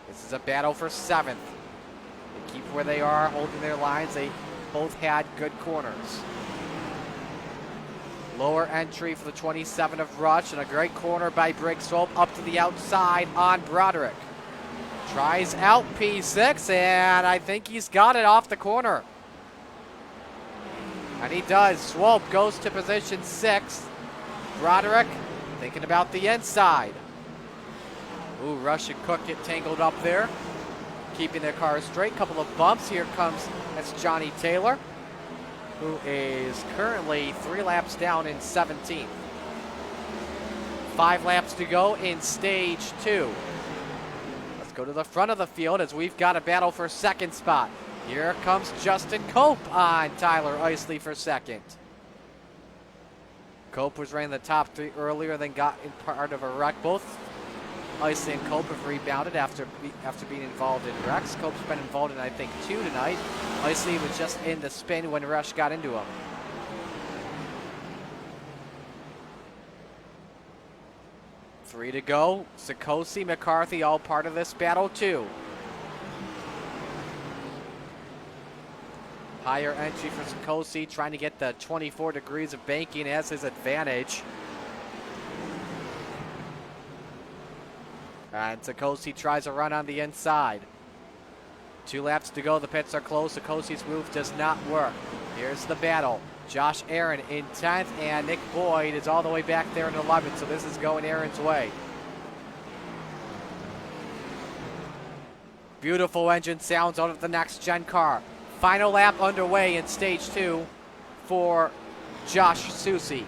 Speaker 2: This is a battle for 7th. They keep where they are, holding their lines. They both had good corners. Lower entry for the 27 of Rush, and a great corner by Briggs Swope up to the outside on Broderick. Tries out P6, and I think he's got it off the corner. And he does. Swope goes to position 6. Broderick thinking about the inside. Ooh, Rush and Cook get tangled up there, keeping their cars straight. Couple of bumps. Here comes, that's Johnny Taylor, who is currently 3 laps down in 17th. 5 laps to go in stage 2. Let's go to the front of the field as we've got a battle for 2nd spot. Here comes Justin Cope on Tyler Isley for 2nd. Cope was running the top 3 earlier, then got in part of a wreck. Both Isley and Cope have rebounded after being involved in wrecks. Cope's been involved in, I think, 2 tonight. Isley was just in the spin when Rush got into him. Three to go. Sikosi, McCarthy, all part of this battle too. Higher entry for Sikosi, trying to get the 24 degrees of banking as his advantage. And Sikosi tries a run on the inside. 2 laps to go, the pits are closed. Sikosi's move does not work. Here's the battle. Josh Aaron in 10th, and Nick Boyd is all the way back there in 11th, so this is going Aaron's way. Beautiful engine sounds out of the next gen car. Final lap underway in stage 2 for Josh Susi.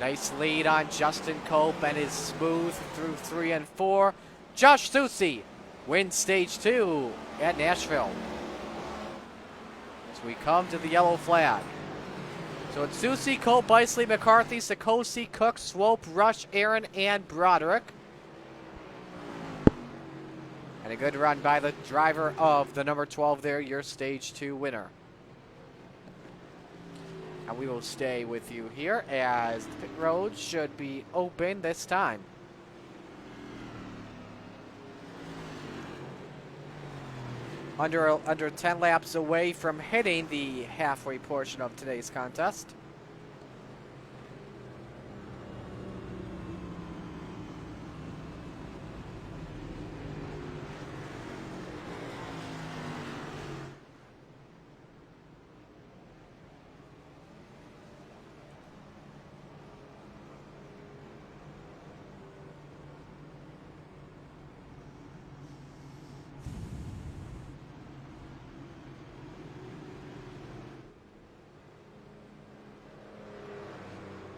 Speaker 2: Nice lead on Justin Cope and is smooth through 3 and 4. Josh Susi wins stage 2 at Nashville. As we come to the yellow flag. So it's Susi, Cope, Isley, McCarthy, Sikosi, Cook, Swope, Rush, Aaron, and Broderick. And a good run by the driver of the number 12 there, your stage 2 winner. And we will stay with you here as the pit road should be open this time. Under 10 laps away from hitting the halfway portion of today's contest.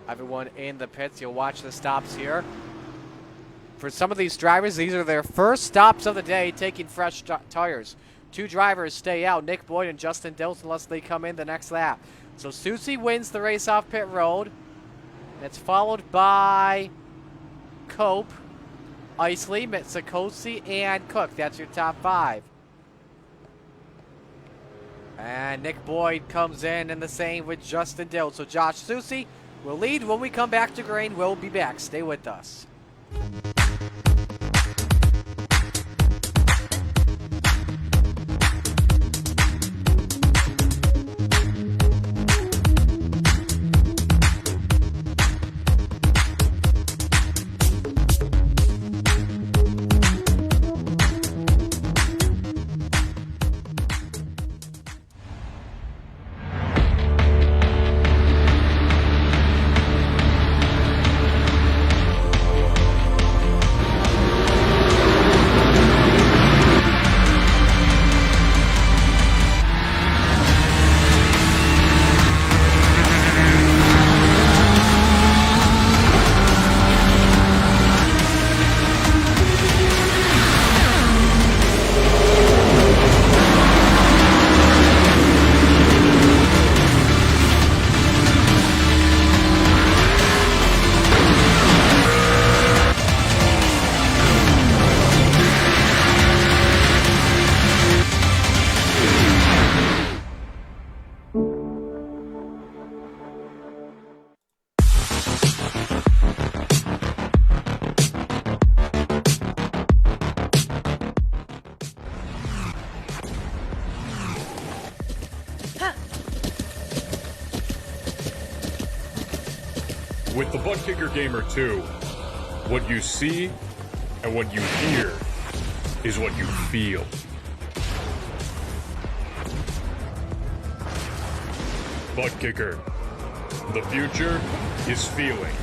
Speaker 2: Everyone in the pits, you'll watch the stops here. For some of these drivers, these are their first stops of the day, taking fresh tires. 2 drivers stay out, Nick Boyd and Justin Dills, unless they come in the next lap. So Susi wins the race off pit road. It's followed by Cope, Isley, Sikosi, and Cook. That's your top 5. And Nick Boyd comes in, and the same with Justin Dills. So Josh Susi will lead when we come back to green. We'll be back. Stay with us.
Speaker 6: Butt Kicker Gamer 2, what you see and what you hear is what you feel. Butt Kicker. The future is feeling.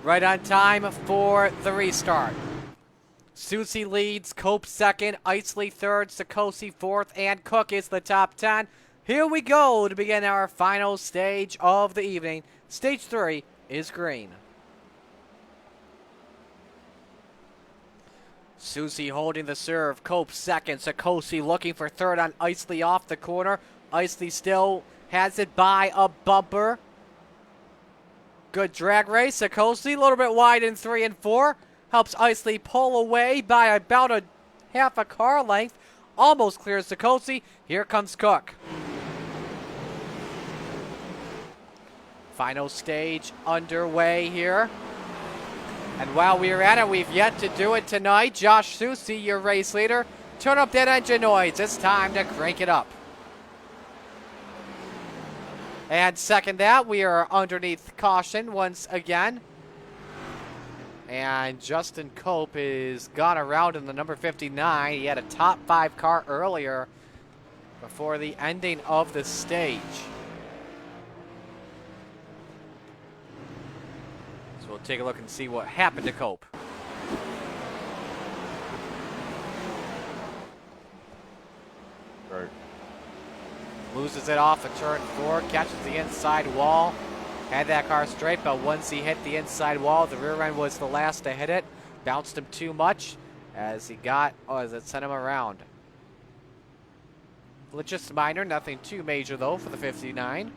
Speaker 2: Right on time for the restart. Susie leads, Cope second, Isley third, Sikosi fourth, and Cook is the top 10. Here we go to begin our final stage of the evening. Stage 3 is green. Susie holding the serve, Cope second, Sikosi looking for third on Isley off the corner. Isley still has it by a bumper. Good drag race. Sikosi a little bit wide in 3 and 4. Helps Isley pull away by about a half a car length. Almost clears Sikosi. Here comes Cook. Final stage underway here. And while we're at it, we've yet to do it tonight. Josh Susie, your race leader. Turn up that engine noise. It's time to crank it up. And second that, we are underneath caution once again. And Justin Cope is gone around in the number 59. He had a top 5 car earlier before the ending of the stage. So we'll take a look and see what happened to Cope.
Speaker 1: Right.
Speaker 2: Loses it off of turn 4, catches the inside wall. Had that car straight, but once he hit the inside wall, the rear end was the last to hit it. Bounced him too much as it sent him around. Just minor, nothing too major though for the 59.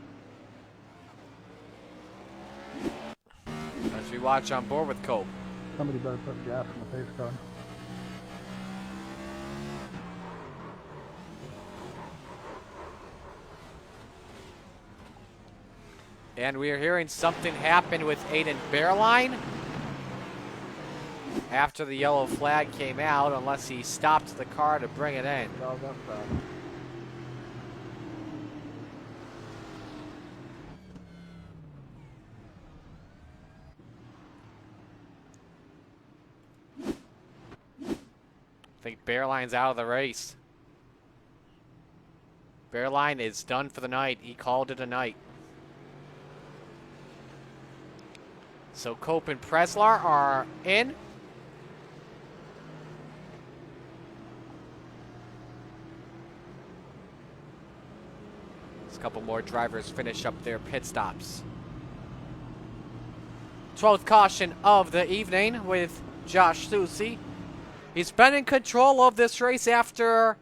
Speaker 2: As we watch on board with Cope.
Speaker 3: Somebody better put gas in the pace car.
Speaker 2: And we are hearing something happen with Aiden Bearline after the yellow flag came out, unless he stopped the car to bring it in. I think Bearline's out of the race. Bearline is done for the night. He called it a night. So Cope and Preslar are in. There's a couple more drivers finish up their pit stops. 12th caution of the evening with Josh Susie. He's been in control of this race after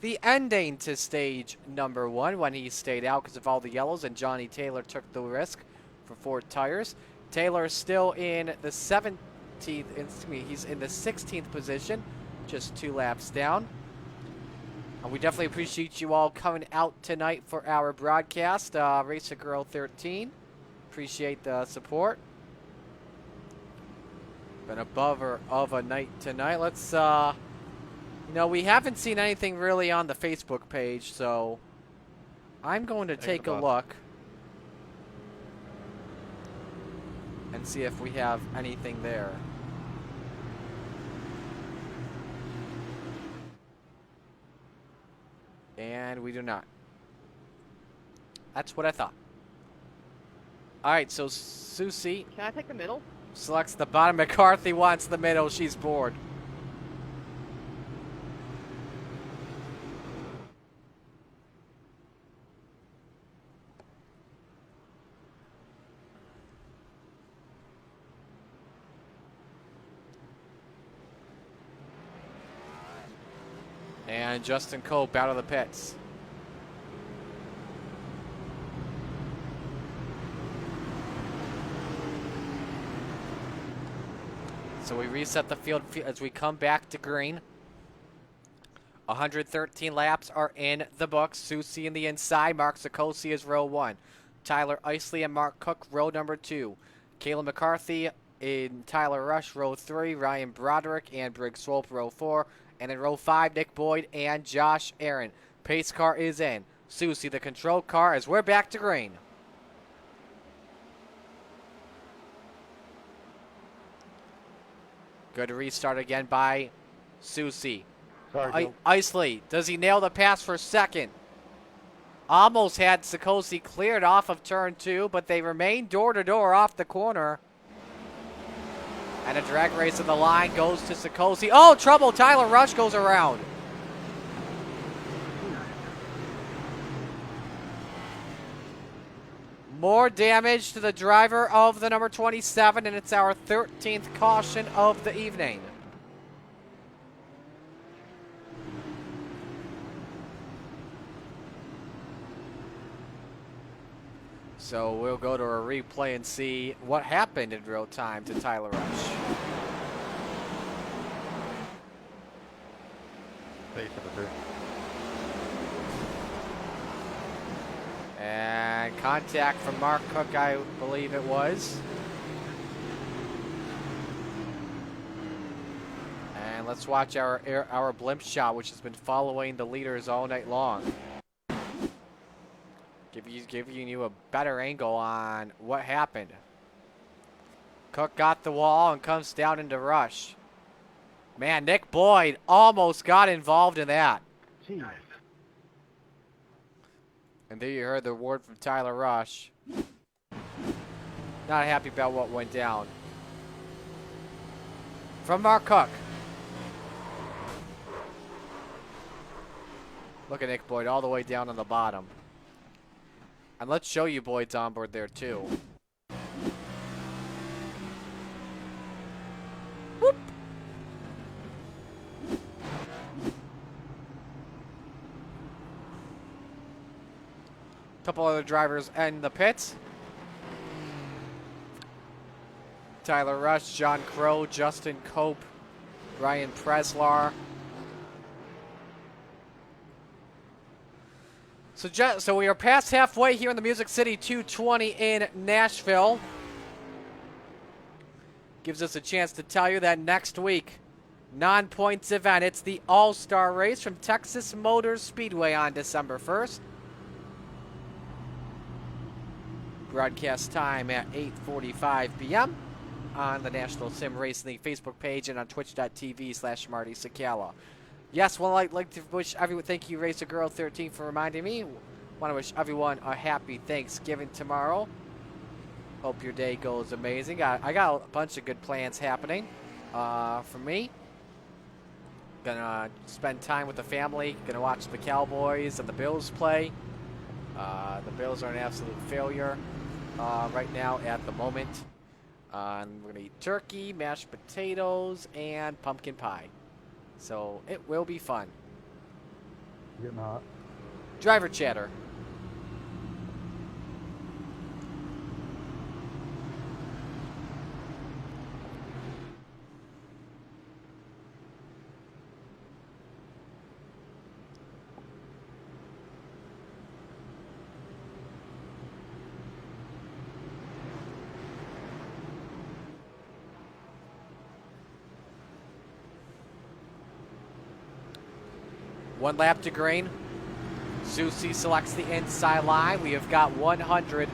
Speaker 2: the ending to stage number 1 when he stayed out because of all the yellows and Johnny Taylor took the risk for 4 tires. Taylor is still in the 17th, he's in the 16th position, just 2 laps down. And we definitely appreciate you all coming out tonight for our broadcast. Racer Girl 13, appreciate the support. Been a bummer of a night tonight. Let's, we haven't seen anything really on the Facebook page, so I'm going to take a look and see if we have anything there. And we do not. That's what I thought. All right, so Susie.
Speaker 7: Can I take the middle?
Speaker 2: Selects the bottom. McCarthy wants the middle. She's bored. And Justin Cope out of the pits. So we reset the field as we come back to green. 113 laps are in the books. Susie in the inside. Mark Sikosi is row 1. Tyler Isley and Mark Cook row number 2. Kayla McCarthy in Tyler Rush, row 3, Ryan Broderick and Briggs Swope, row 4. And in row 5, Nick Boyd and Josh Aaron. Pace car is in. Susie, the control car, as we're back to green. Good restart again by Susie.
Speaker 5: Sorry, Joe.
Speaker 2: Isley, does he nail the pass for second? Almost had Sikosi cleared off of turn 2, but they remain door-to-door off the corner. And a drag race in the line goes to Sikosi. Oh, trouble! Tyler Rush goes around. More damage to the driver of the number 27, and it's our 13th caution of the evening. So we'll go to a replay and see what happened in real time to Tyler Rush.
Speaker 1: Face of the two.
Speaker 2: And contact from Mark Cook, I believe it was. And let's watch our blimp shot, which has been following the leaders all night long. Giving you a better angle on what happened. Cook got the wall and comes down into Rush. Man, Nick Boyd almost got involved in that.
Speaker 5: Jeez.
Speaker 2: And there you heard the word from Tyler Rush. Not happy about what went down. From Mark Cook. Look at Nick Boyd all the way down on the bottom. And let's show you Boyd's onboard there too. Whoop. Couple other drivers in the pits. Tyler Rush, John Crow, Justin Cope, Ryan Preslar. So we are past halfway here in the Music City 220 in Nashville. Gives us a chance to tell you that next week, non-points event. It's the All-Star Race from Texas Motor Speedway on December 1st. Broadcast time at 8:45 p.m. on the National Sim Racing League Facebook page and on twitch.tv/Marty Sakala. Yes, well, I'd like to wish everyone, thank you, Racer Girl 13, for reminding me. Want to wish everyone a happy Thanksgiving tomorrow. Hope your day goes amazing. I got a bunch of good plans happening for me. Gonna spend time with the family. Gonna watch the Cowboys and the Bills play. The Bills are an absolute failure right now at the moment. And we're gonna eat turkey, mashed potatoes, and pumpkin pie. So it will be fun.
Speaker 3: Getting hot.
Speaker 2: Driver chatter. One lap to green. Susie selects the inside line. We have got 100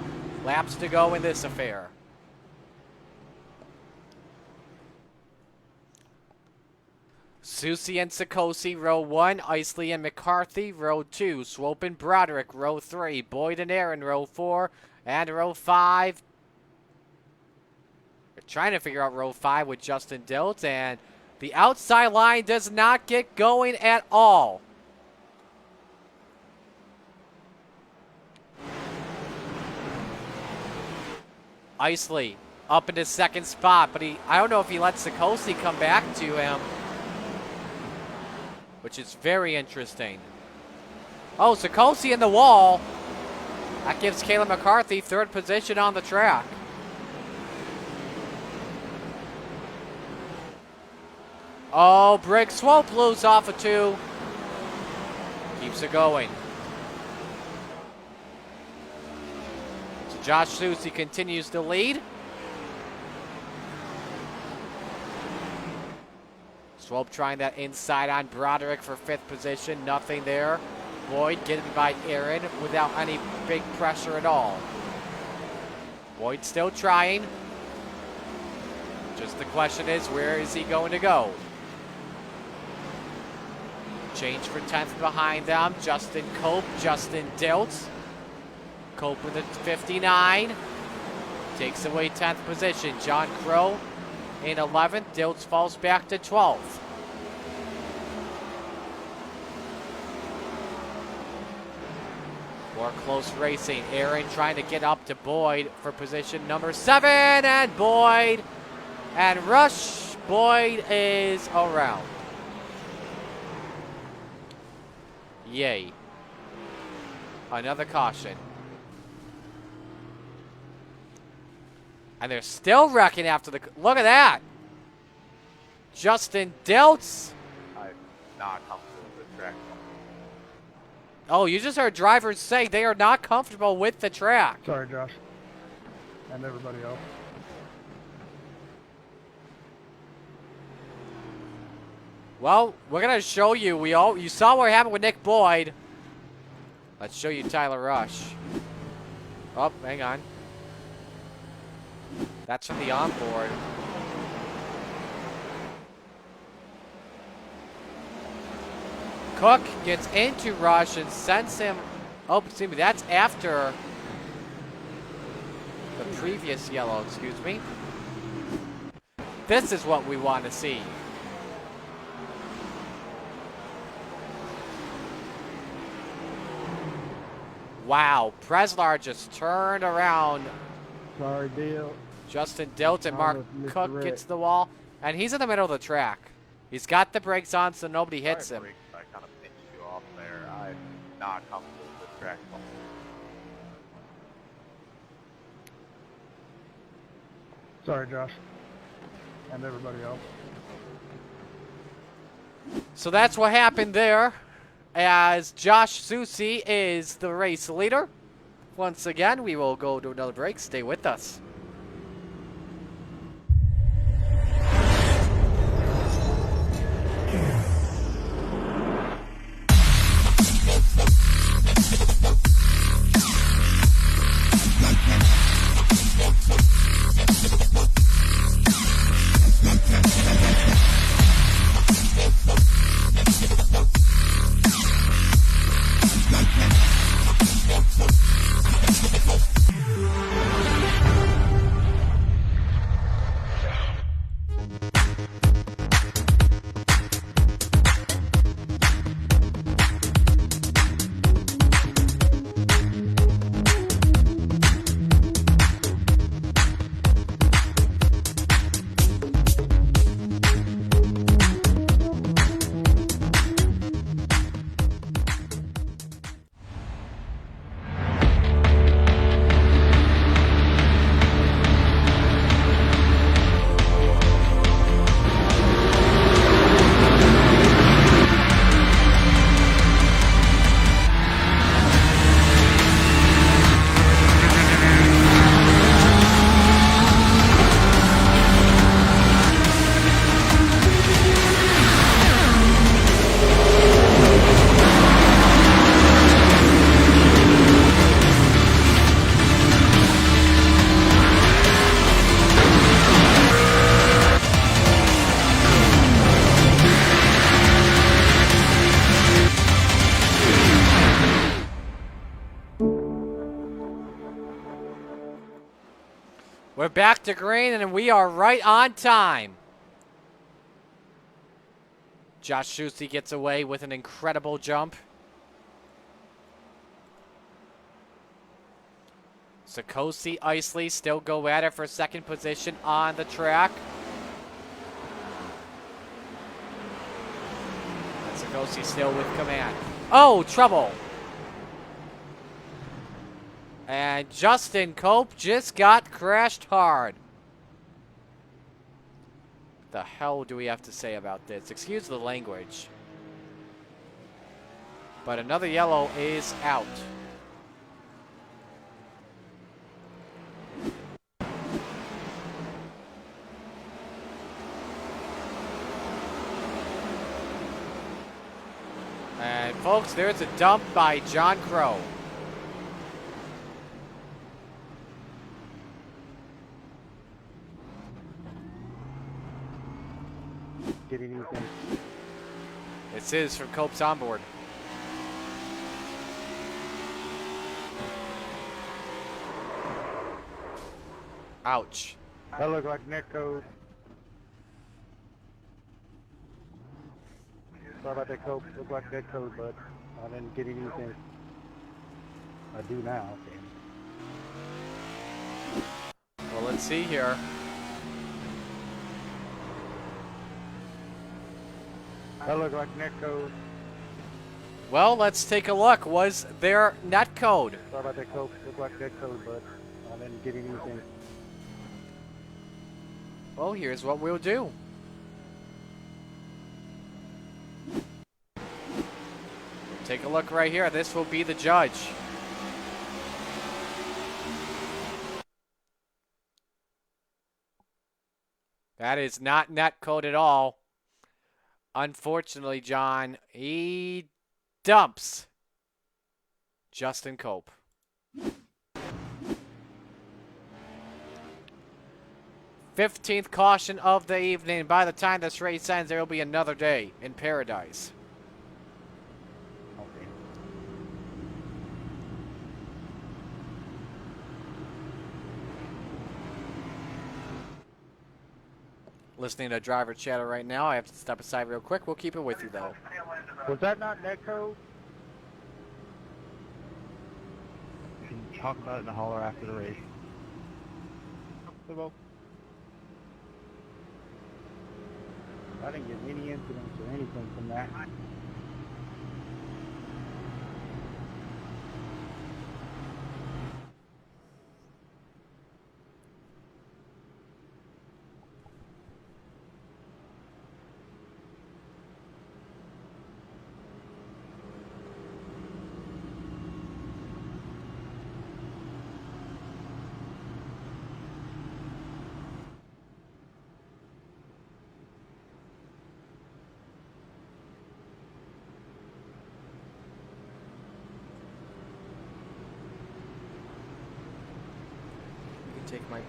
Speaker 2: laps to go in this affair. Susie and Sikosi, row 1. Isley and McCarthy, row 2. Swope and Broderick, row 3. Boyd and Aaron, row 4. And row 5. We're trying to figure out row 5 with Justin Dilt. And the outside line does not get going at all. Isley up into second spot, but I don't know if he lets Sikosi come back to him, which is very interesting. Oh, Sikosi in the wall. That gives Caleb McCarthy third position on the track. Oh, Briggs Swope loose off of 2. Keeps it going. Josh Susie continues to lead. Swope trying that inside on Broderick for 5th position. Nothing there. Boyd getting by Aaron without any big pressure at all. Boyd still trying. Just the question is, where is he going to go? Change for 10th behind them. Justin Cope, Justin Diltz. Cope with a 59. Takes away 10th position. John Crow in 11th. Diltz falls back to 12th. More close racing. Aaron trying to get up to Boyd for position number 7. And Boyd and Rush. Boyd is around. Yay. Another caution. And they're still wrecking after the... Look at that. Justin Diltz.
Speaker 1: I'm not comfortable with the track.
Speaker 2: Oh, you just heard drivers say they are not comfortable with the track.
Speaker 3: Sorry, Josh. And everybody else.
Speaker 2: Well, we're going to show you. You saw what happened with Nick Boyd. Let's show you Tyler Rush. Oh, hang on. That's from the onboard. Cook gets into Rush and sends him. Oh, excuse me. That's after the previous yellow, excuse me. This is what we want to see. Wow, Preslar just turned around.
Speaker 5: Sorry, Bill.
Speaker 2: Justin Diltz and Mark
Speaker 5: Mr.
Speaker 2: Cook
Speaker 5: Rick.
Speaker 2: gets the wall, and he's in the middle of the track. He's got the brakes on so nobody hits him.
Speaker 1: I kind of pinched you off there. I'm not comfortable with the track.
Speaker 3: Sorry, Josh. And everybody else.
Speaker 2: So that's what happened there, as Josh Susi is the race leader. Once again, we will go to another break. Stay with us. We're back to green, and we are right on time. Josh Schuste gets away with an incredible jump. Sikosi, Isley still go at it for second position on the track. And Sikosi still with command. Oh, trouble. And Justin Cope just got crashed hard. The hell do we have to say about this? Excuse the language. But another yellow is out. And folks, there's a dump by John Crow.
Speaker 3: Get anything.
Speaker 2: This is from Cope's onboard. Ouch.
Speaker 3: That looked like net code. Sorry about that, Cope. Looked like net code, but I didn't get anything. I do now.
Speaker 2: Well, let's see here.
Speaker 3: That looked like net code.
Speaker 2: Well, let's take a look. Was there net code?
Speaker 3: Sorry about that, Cope. Looked like net code, but I didn't get anything.
Speaker 2: Well, here's what we'll do. Take a look right here. This will be the judge. That is not net code at all. Unfortunately, John, he dumps Justin Cope. 15th caution of the evening. By the time this race ends, there will be another day in paradise.
Speaker 3: Okay.
Speaker 2: Listening to driver chatter right now. I have to step aside real quick. We'll keep it with you, though.
Speaker 3: Was that not net code?
Speaker 7: You can talk about it in the holler after the race.
Speaker 3: I didn't get any incidents or anything from that.
Speaker 2: You can take my...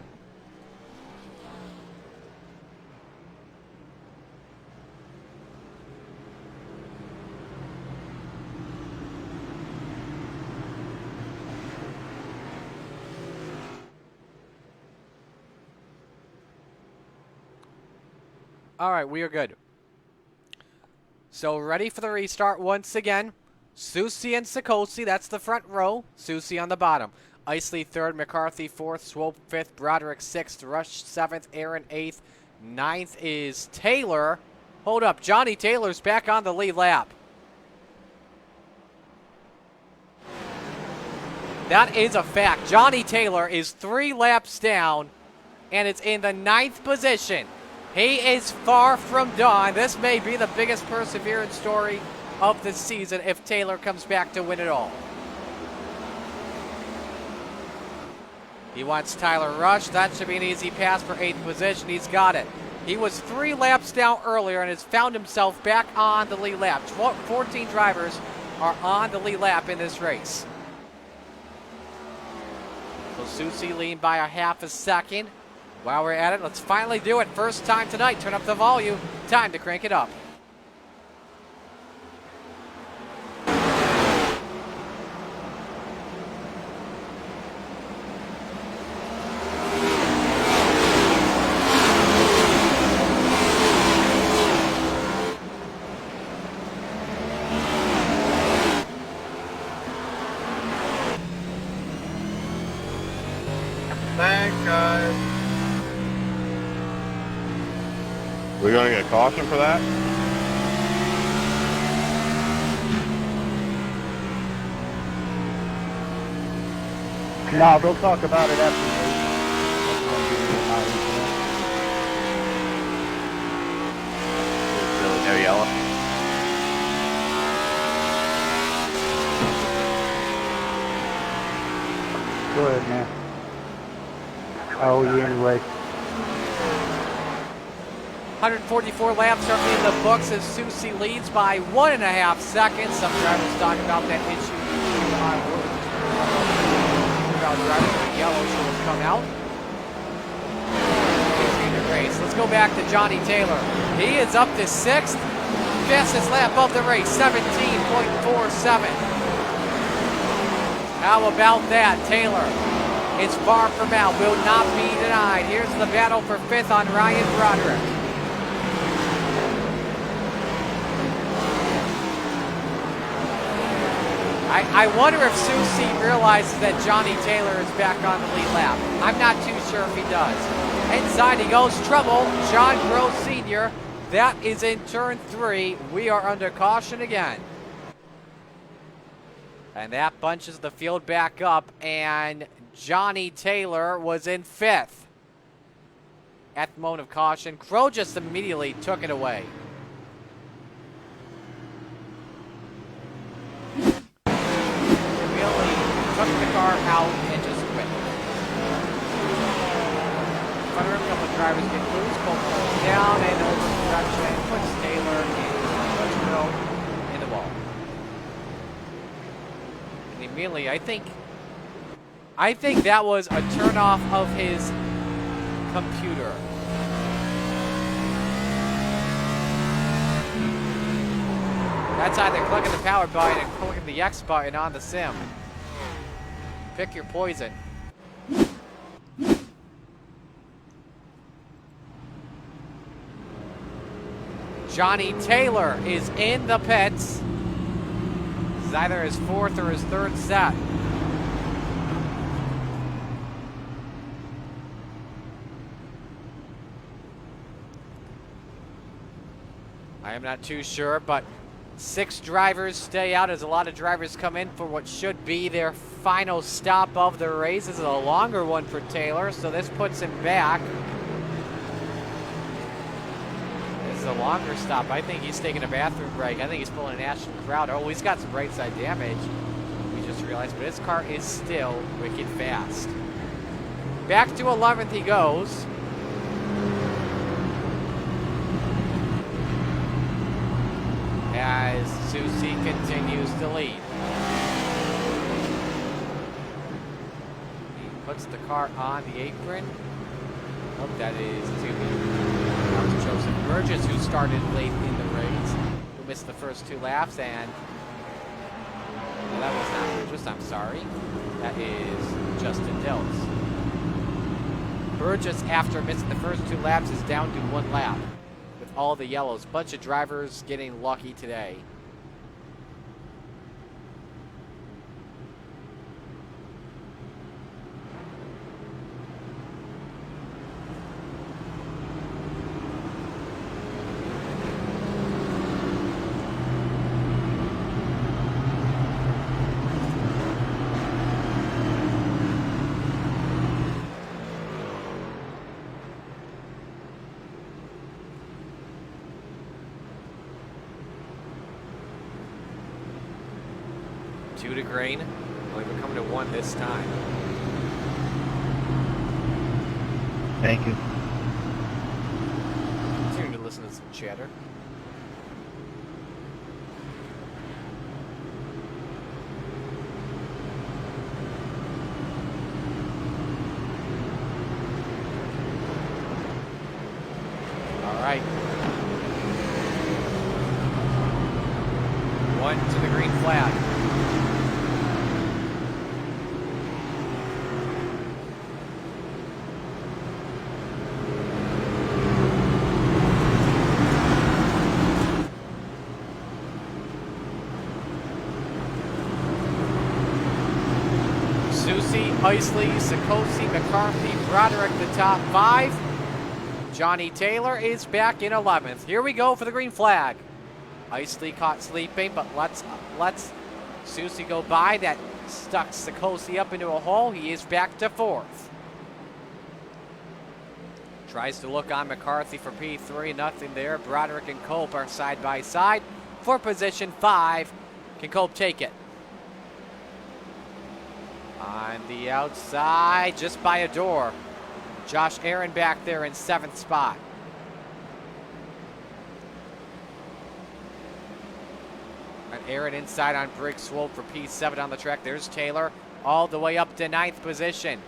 Speaker 2: All right, we are good. So ready for the restart once again. Susie and Sikosi, that's the front row. Susie on the bottom. Isley third, McCarthy fourth, Swope fifth, Broderick sixth, Rush seventh, Aaron eighth. Ninth is Taylor. Hold up, Johnny Taylor's back on the lead lap. That is a fact. Johnny Taylor is 3 laps down, and it's in the 9th position. He is far from done. This may be the biggest perseverance story of the season if Taylor comes back to win it all. He wants Tyler Rush. That should be an easy pass for 8th position. He's got it. He was 3 laps down earlier and has found himself back on the lead lap. 14 drivers are on the lead lap in this race. So Susie leaned by a half a second. While we're at it, let's finally do it. First time tonight. Turn up the volume. Time to crank it up.
Speaker 1: Thanks, guys.
Speaker 4: We're going to get a caution for that?
Speaker 3: No, they'll talk about it after the race.
Speaker 1: There's really no yellow.
Speaker 3: Go ahead, man. I owe you anyway.
Speaker 2: 144 laps are in the books as Susie leads by 1.5 seconds. Some drivers talk about that issue about drivers with yellow should have come out. Race. Let's go back to Johnny Taylor. He is up to 6th. Fastest lap of the race, 17.47. How about that? Taylor is far from out, will not be denied. Here's the battle for 5th on Ryan Broderick. I wonder if Susie realizes that Johnny Taylor is back on the lead lap. I'm not too sure if he does. Inside he goes, trouble, John Gross Sr. That is in turn 3. We are under caution again. And that bunches the field back up, and Johnny Taylor was in 5th. At the moment of caution, Crow just immediately took it away. Really took the car out and just quit. A couple of drivers get loose, both goes down and over production, puts Taylor in the wall. And immediately, I think that was a turnoff of his computer. That's either clicking the power button and clicking the X button on the sim. Pick your poison. Johnny Taylor is in the pits. This is either his 4th or his 3rd set. I am not too sure, but 6 drivers stay out as a lot of drivers come in for what should be their final stop of the race. This is a longer one for Taylor, so this puts him back. A longer stop. I think he's taking a bathroom break. I think he's pulling a national crowd. Oh, he's got some right side damage. We just realized, but his car is still wicked fast. Back to 11th he goes. As Susie continues to lead. He puts the car on the apron. Oh, that is Joseph Burgess, who started late in the race, who missed the first 2 laps, and that was not Burgess, I'm sorry. That is Justin Dills. Burgess, after missing the first 2 laps, is down to 1 lap with all the yellows. Bunch of drivers getting lucky today. Two to green. Only we're coming to 1 this time.
Speaker 7: Thank you.
Speaker 2: Continue to listen to some chatter. All right. 1 to the green flag. Isley, Sikosi, McCarthy, Broderick, the top 5. Johnny Taylor is back in 11th. Here we go for the green flag. Isley caught sleeping, but let's Susie go by. That stuck Sikosi up into a hole. He is back to 4th. Tries to look on McCarthy for P3. Nothing there. Broderick and Cope are side by side for position 5. Can Cope take it? On the outside, just by a door. Josh Aaron back there in 7th spot. And Aaron inside on Briggs Swope for P7 on the track. There's Taylor all the way up to 9th position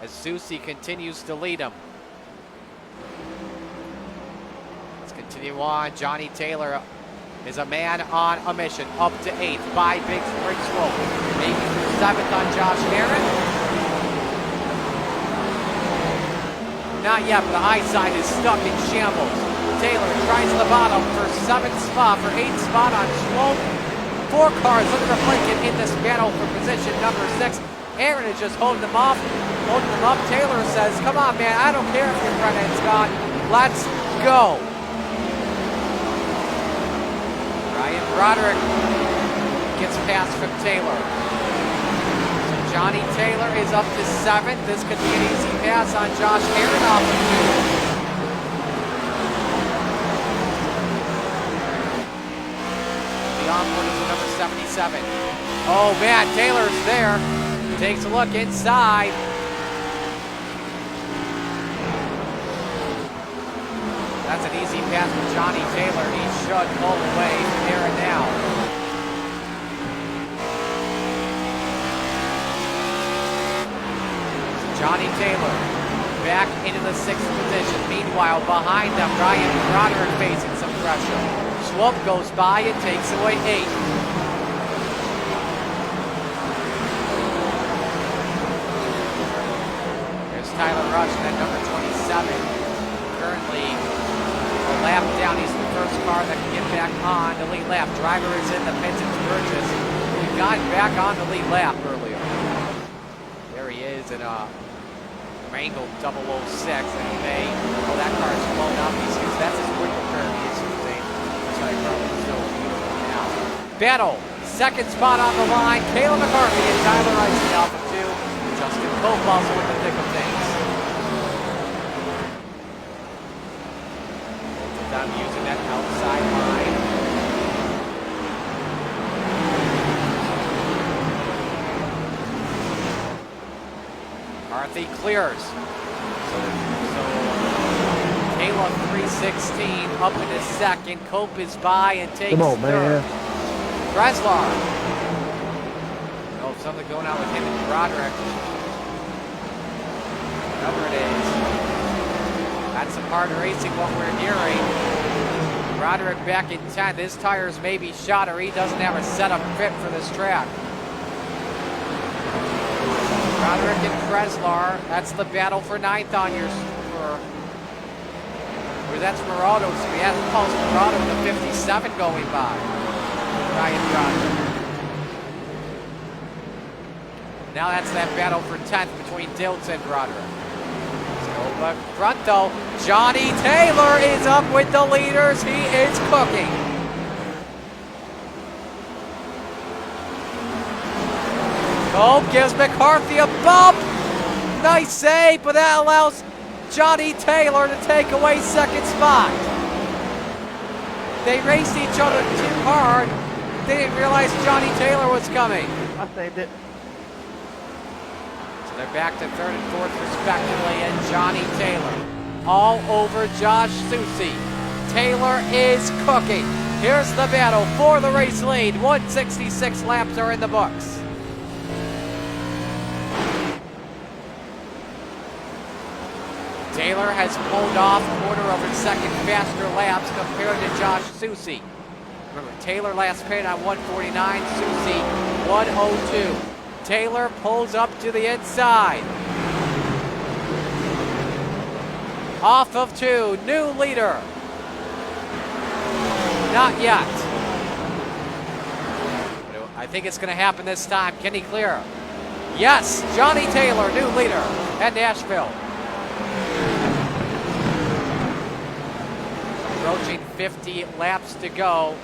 Speaker 2: as Susie continues to lead him. Let's continue on. Johnny Taylor is a man on a mission. Up to 8th by Briggs Swope. Maybe through 7th on Josh Aaron. Not yet, but the high side is stuck in shambles. Taylor tries the bottom for 7th spot, for 8th spot on Swope. 4 cars looking to blanket in this battle for position number 6. Aaron is just holding them off, holding them up. Taylor says, come on, man, I don't care if your front end's gone. Let's go. Ryan Broderick gets past from Taylor. So Johnny Taylor is up to 7th. This could be an easy pass on Josh Aaron off of 2. Onward is the number 77. Oh man, Taylor's there. Takes a look inside. That's an easy pass for Johnny Taylor. He should pull away from Aaron now. Johnny Taylor back into the 6th position. Meanwhile, behind them, Ryan Broderick facing some pressure. Swope goes by and takes away 8th. There's Tyler Rushing at number 27. Currently a lap down. He's the first car that can get back on the lead lap. Driver is in the pits. It's Burgess, who got back on the lead lap earlier. There he is in a Wrangle 006. And he may, well, that car is blown up. That's his quicker curve he's using. Battle, 2nd spot on the line. Caleb McCarthy and Tyler Icing off of 2. Justin Pope also in the thick of things. Both of them using that outside line. McCarthy clears. Caleb 316 up into 2nd. Cope is by and takes 3rd. Breslar. Oh, something going on with him and Broderick. Whatever it is. That's some hard racing, what we're hearing. Broderick back in 10th. His tires may be shot or he doesn't have a setup fit for this track. Broderick and Breslar. That's the battle for 9th on your... That's Murado, so we have Paul Murado with the 57 going by. Ryan Broderick. Now that's that battle for 10th between Diltz and Broderick. So up front though, Johnny Taylor is up with the leaders. He is cooking. Cope gives McCarthy a bump. Nice save, but that allows Johnny Taylor to take away 2nd spot. They raced each other too hard. They didn't realize Johnny Taylor was coming.
Speaker 5: I saved it.
Speaker 2: So they're back to 3rd and 4th respectively, and Johnny Taylor all over Josh Susie. Taylor is cooking. Here's the battle for the race lead. 166 laps are in the books. Taylor has pulled off 1/4 of a second faster laps compared to Josh Susie. Remember, Taylor last pitted on 149, Susie 102. Taylor pulls up to the inside. Off of 2, new leader. Not yet. I think it's going to happen this time. Can he clear? Yes, Johnny Taylor, new leader at Nashville. Approaching 50 laps to go.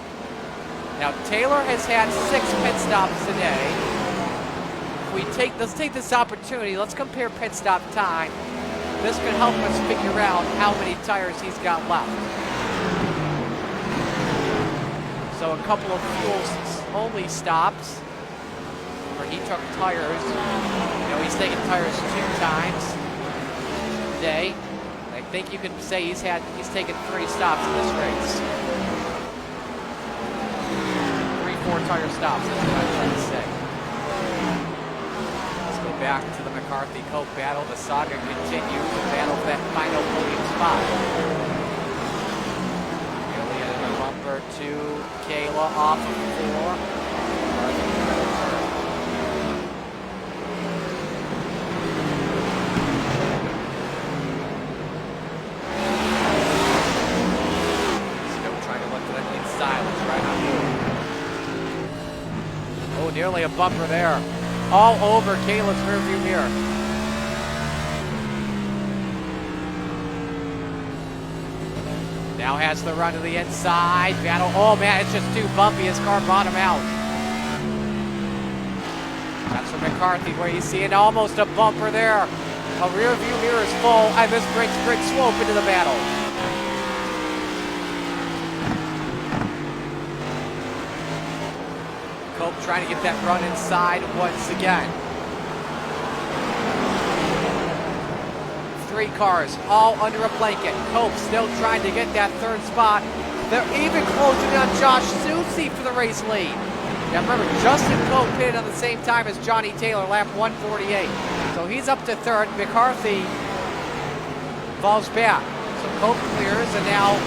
Speaker 2: Now Taylor has had 6 pit stops today. Let's take this opportunity. Let's compare pit stop time. This could help us figure out how many tires he's got left. So a couple of fuel-only stops where he took tires. He's taken tires 2 times today. I think you can say he's taken 3 stops in this race. tire stops. That's what I'm trying to say. Let's go back to the McCarthy-Cope battle. The saga continues to battle for that final podium spot. Nearly a bumper to Kayla off of 4. Nearly a bumper there. All over Kayla's rearview mirror. Now has the run to the inside. Battle. Oh man, it's just too bumpy. His car bottomed out. That's from McCarthy where you see it. Almost a bumper there. A rearview mirror is full, and this brings Rick Swope into the battle. Cope trying to get that run inside once again. 3 cars all under a blanket. Cope still trying to get that 3rd spot. They're even closing on Josh Susie for the race lead. Yeah, remember, Justin Cope pitted at the same time as Johnny Taylor, lap 148. So he's up to 3rd. McCarthy falls back. So Cope clears, and now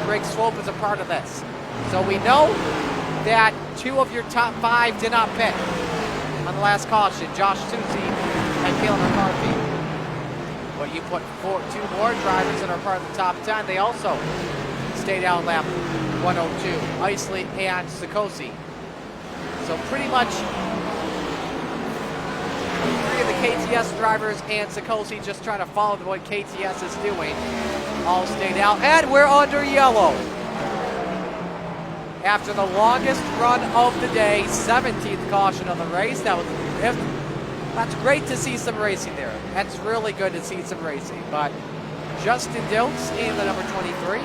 Speaker 2: Greg Swope is a part of this. So we know that 2 of your top 5 did not pit on the last caution, Josh Susie and Kayla McCarthy. But you put 2 more drivers that are part of the top 10. They also stayed out lap 102, Isley and Sikosi. So pretty much 3 of the KTS drivers and Sikosi just trying to follow what KTS is doing all stayed out. And we're under yellow. After the longest run of the day, 17th caution of the race. That's great to see some racing there. That's really good to see some racing. But Justin Diltz in the number 23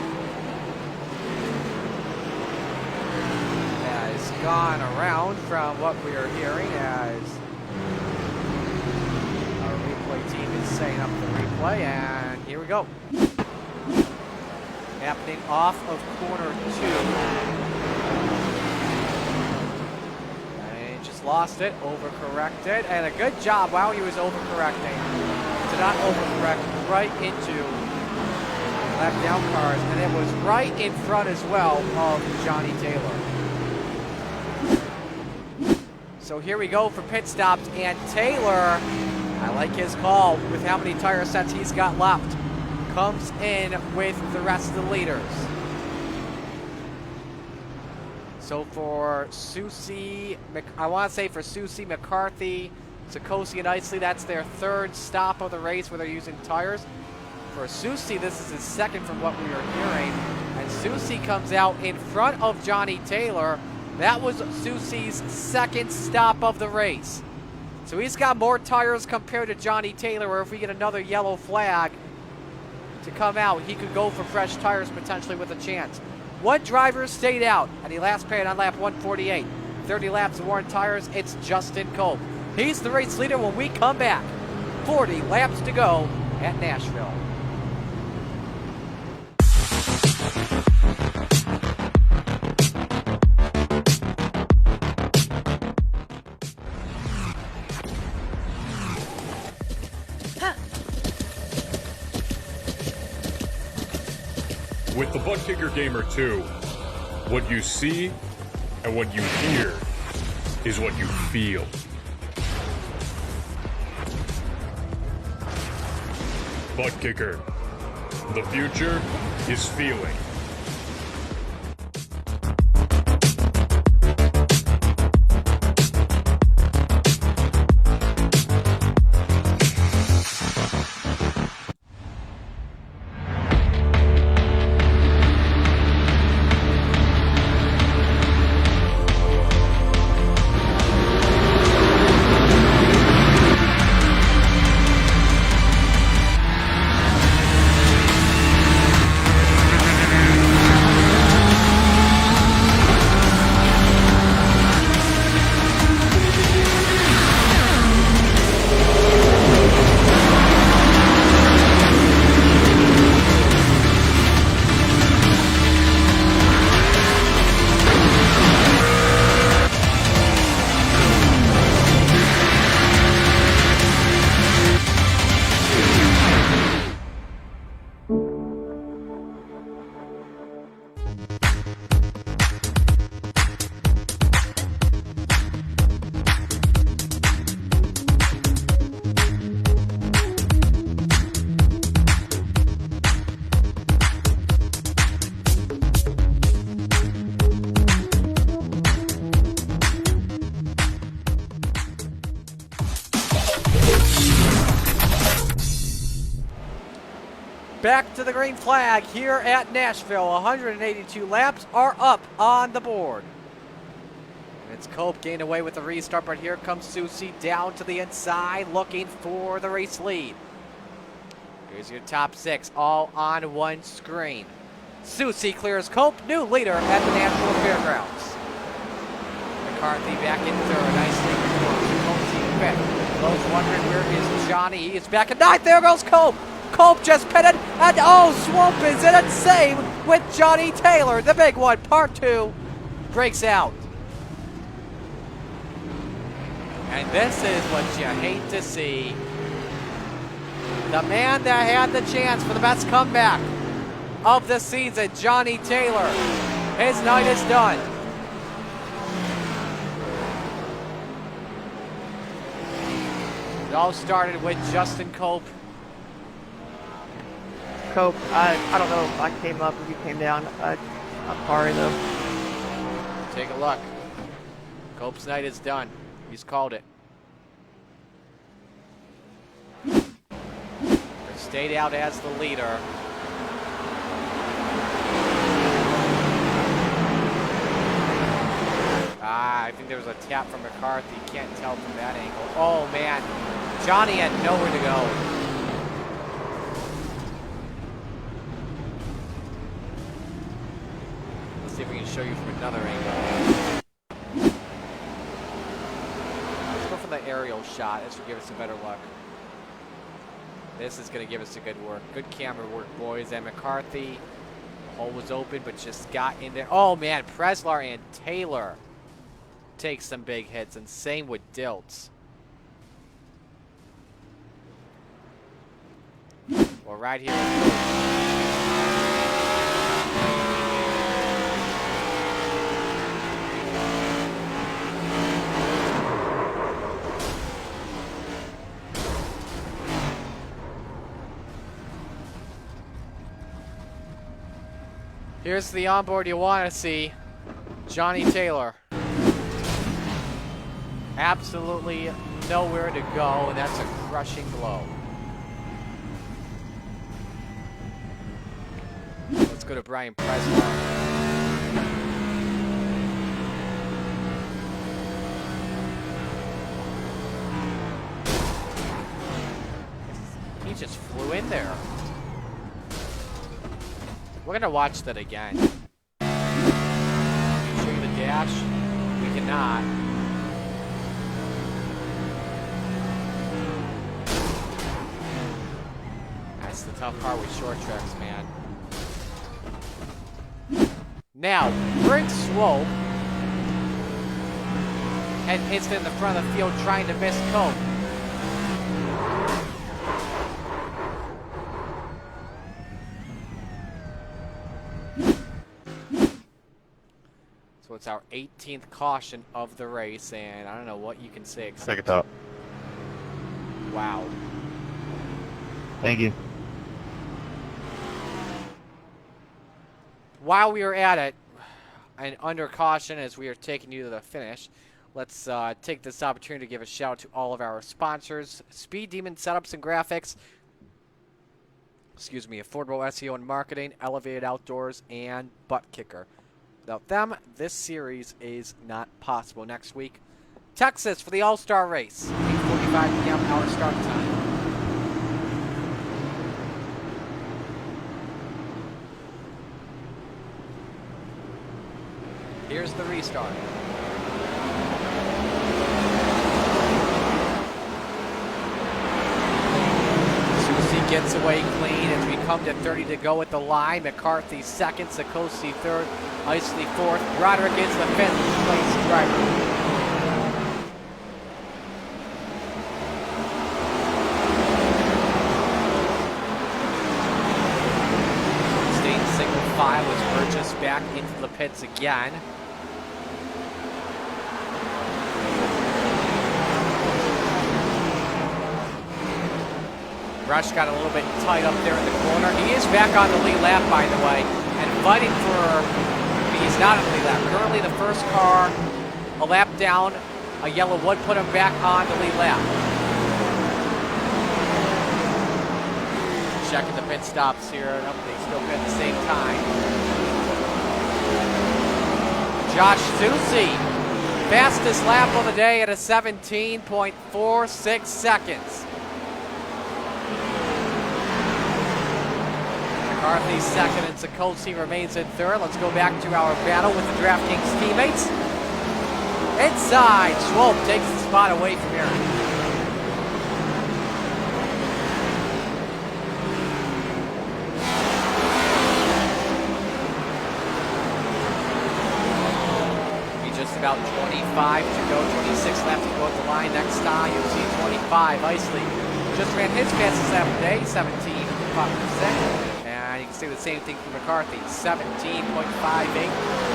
Speaker 2: has gone around from what we are hearing as our replay team is setting up the replay. And here we go. Happening off of corner 2. Lost it, overcorrected, and a good job while he was overcorrecting to not overcorrect right into left down cars, and it was right in front as well of Johnny Taylor. So here we go for pit stops, and Taylor, I like his call with how many tire sets he's got left, comes in with the rest of the leaders. So for Susie, I want to say for Susie, McCarthy, Sikosi, and Isley, that's their 3rd stop of the race where they're using tires. For Susie, this is his 2nd from what we are hearing. And Susie comes out in front of Johnny Taylor. That was Susie's 2nd stop of the race. So he's got more tires compared to Johnny Taylor, where if we get another yellow flag to come out, he could go for fresh tires potentially with a chance. 1 driver stayed out, and he last pitted on lap 148. 30 laps of worn tires, it's Justin Cope. He's the race leader when we come back. 40 laps to go at Nashville.
Speaker 6: With the Butt Kicker Gamer 2, what you see and what you hear is what you feel. Butt Kicker. The future is feeling.
Speaker 2: back to the green flag here at Nashville. 182 laps are up on the board. And it's Cope getting away with the restart, but here comes Susie down to the inside looking for the race lead. Here's your top 6 all on one screen. Susie clears Cope, new leader at the Nashville Fairgrounds. McCarthy back in 3rd, nicely close. Cope's in 5th. Those wondering where is Johnny, he is back in 9th. There goes Cope. Cope just pitted, and oh, Swope is in it. Same with Johnny Taylor. The big one, part 2, breaks out. And this is what you hate to see. The man that had the chance for the best comeback of the season, Johnny Taylor. His night is done. It all started with Justin Cope.
Speaker 5: Cope, I don't know if I came up or you came down. I'm sorry though.
Speaker 2: Take a look. Cope's night is done. He's called it. Stayed out as the leader. I think there was a tap from McCarthy. Can't tell from that angle. Oh, man. Johnny had nowhere to go. Let's see if we can show you from another angle. Let's go for the aerial shot. This will give us a better look. This is going to give us a good work. Good camera work, boys. And McCarthy, the hole was open, but just got in there. Oh, man. Preslar and Taylor take some big hits, and same with Dilts. Well, right here. Here's the onboard you want to see. Johnny Taylor. Absolutely nowhere to go, and that's a crushing blow. Let's go to Brian Preslar. He just flew in there. We're gonna watch that again. Can you show you the dash? We cannot. That's the tough part with short tracks, man. Now, Brent Swope had hits in the front of the field trying to miss Cope. So it's our 18th caution of the race, and I don't know what you can say except...
Speaker 4: Take it top.
Speaker 2: Wow.
Speaker 7: Thank you.
Speaker 2: While we are at it, and under caution as we are taking you to the finish, let's take this opportunity to give a shout out to all of our sponsors: Speed Demon Setups and Graphics, Affordable SEO and Marketing, Elevated Outdoors, and Butt Kicker. Without them, this series is not possible. Next week, Texas for the All-Star Race, 8:45 p.m. our start time. Here's the restart. Susie gets away clean as we come to 30 to go at the line. McCarthy second, Sikosi third, Isley fourth. Broderick is the fifth place driver. State signal 5 was purchased back into the pits again. Rush got a little bit tight up there in the corner. He is back on the lead lap, by the way, and fighting for, he's not on the lead lap. Currently the first car a lap down, a yellow would put him back on the lead lap. checking the pit stops here. Nope, they still pit at the same time. Josh Susie, fastest lap of the day at a 17.46 seconds. McCarthy's second and Sikosi remains in third. Let's go back to our battle with the DraftKings teammates. Inside, Schwalb takes the spot away from Aaron. Just about 25 to go, 26 left to go at the line. Next time you'll see 25. Isley just ran his fastest lap of the day, 17.5%. And you can see the same thing from McCarthy, 17.58.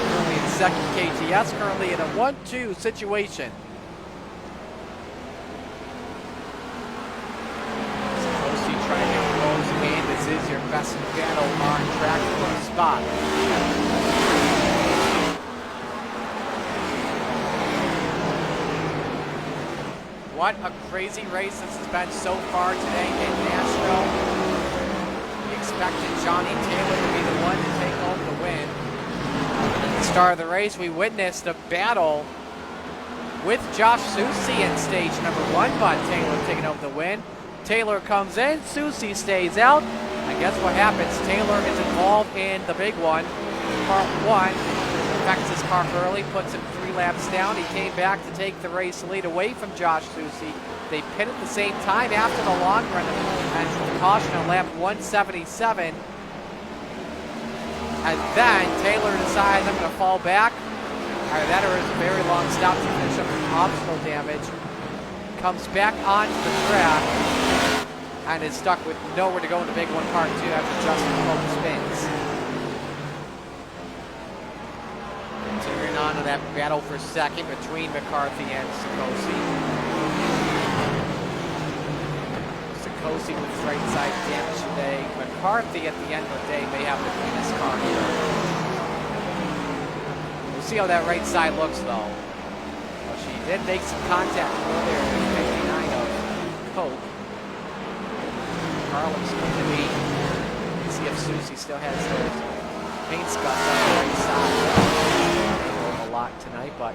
Speaker 2: Currently in second KTS, currently in a 1-2 situation. Sikosi trying to close in. This is your best battle on track for the spot. What a crazy race this has been so far today in Nashville. We expected Johnny Taylor to be the one to take home the win. At the start of the race, we witnessed a battle with Josh Susie in stage number 1, but Taylor taking home the win. Taylor comes in, Susie stays out, and guess what happens? Taylor is involved in the big one, part 1. Affects his car early, puts him 3 laps down. He came back to take the race lead away from Josh Susie. They pit at the same time after the long run and the caution on lap 177. And then Taylor decides, I'm going to fall back. Either that or it's a very long stop to finish up with obstacle damage. Comes back onto the track and is stuck with nowhere to go in the big one, part 2, after Justin Pope spins. Continuing on to that battle for second between McCarthy and Sikosi. Sikosi with right side damage today. McCarthy at the end of the day may have the cleanest car here. We'll see how that right side looks though. Well, she did make some contact earlier with 59 of Cope. Carl looks good to me. Let's see if Susie still has those paint scuffs on the right side. A lot tonight, but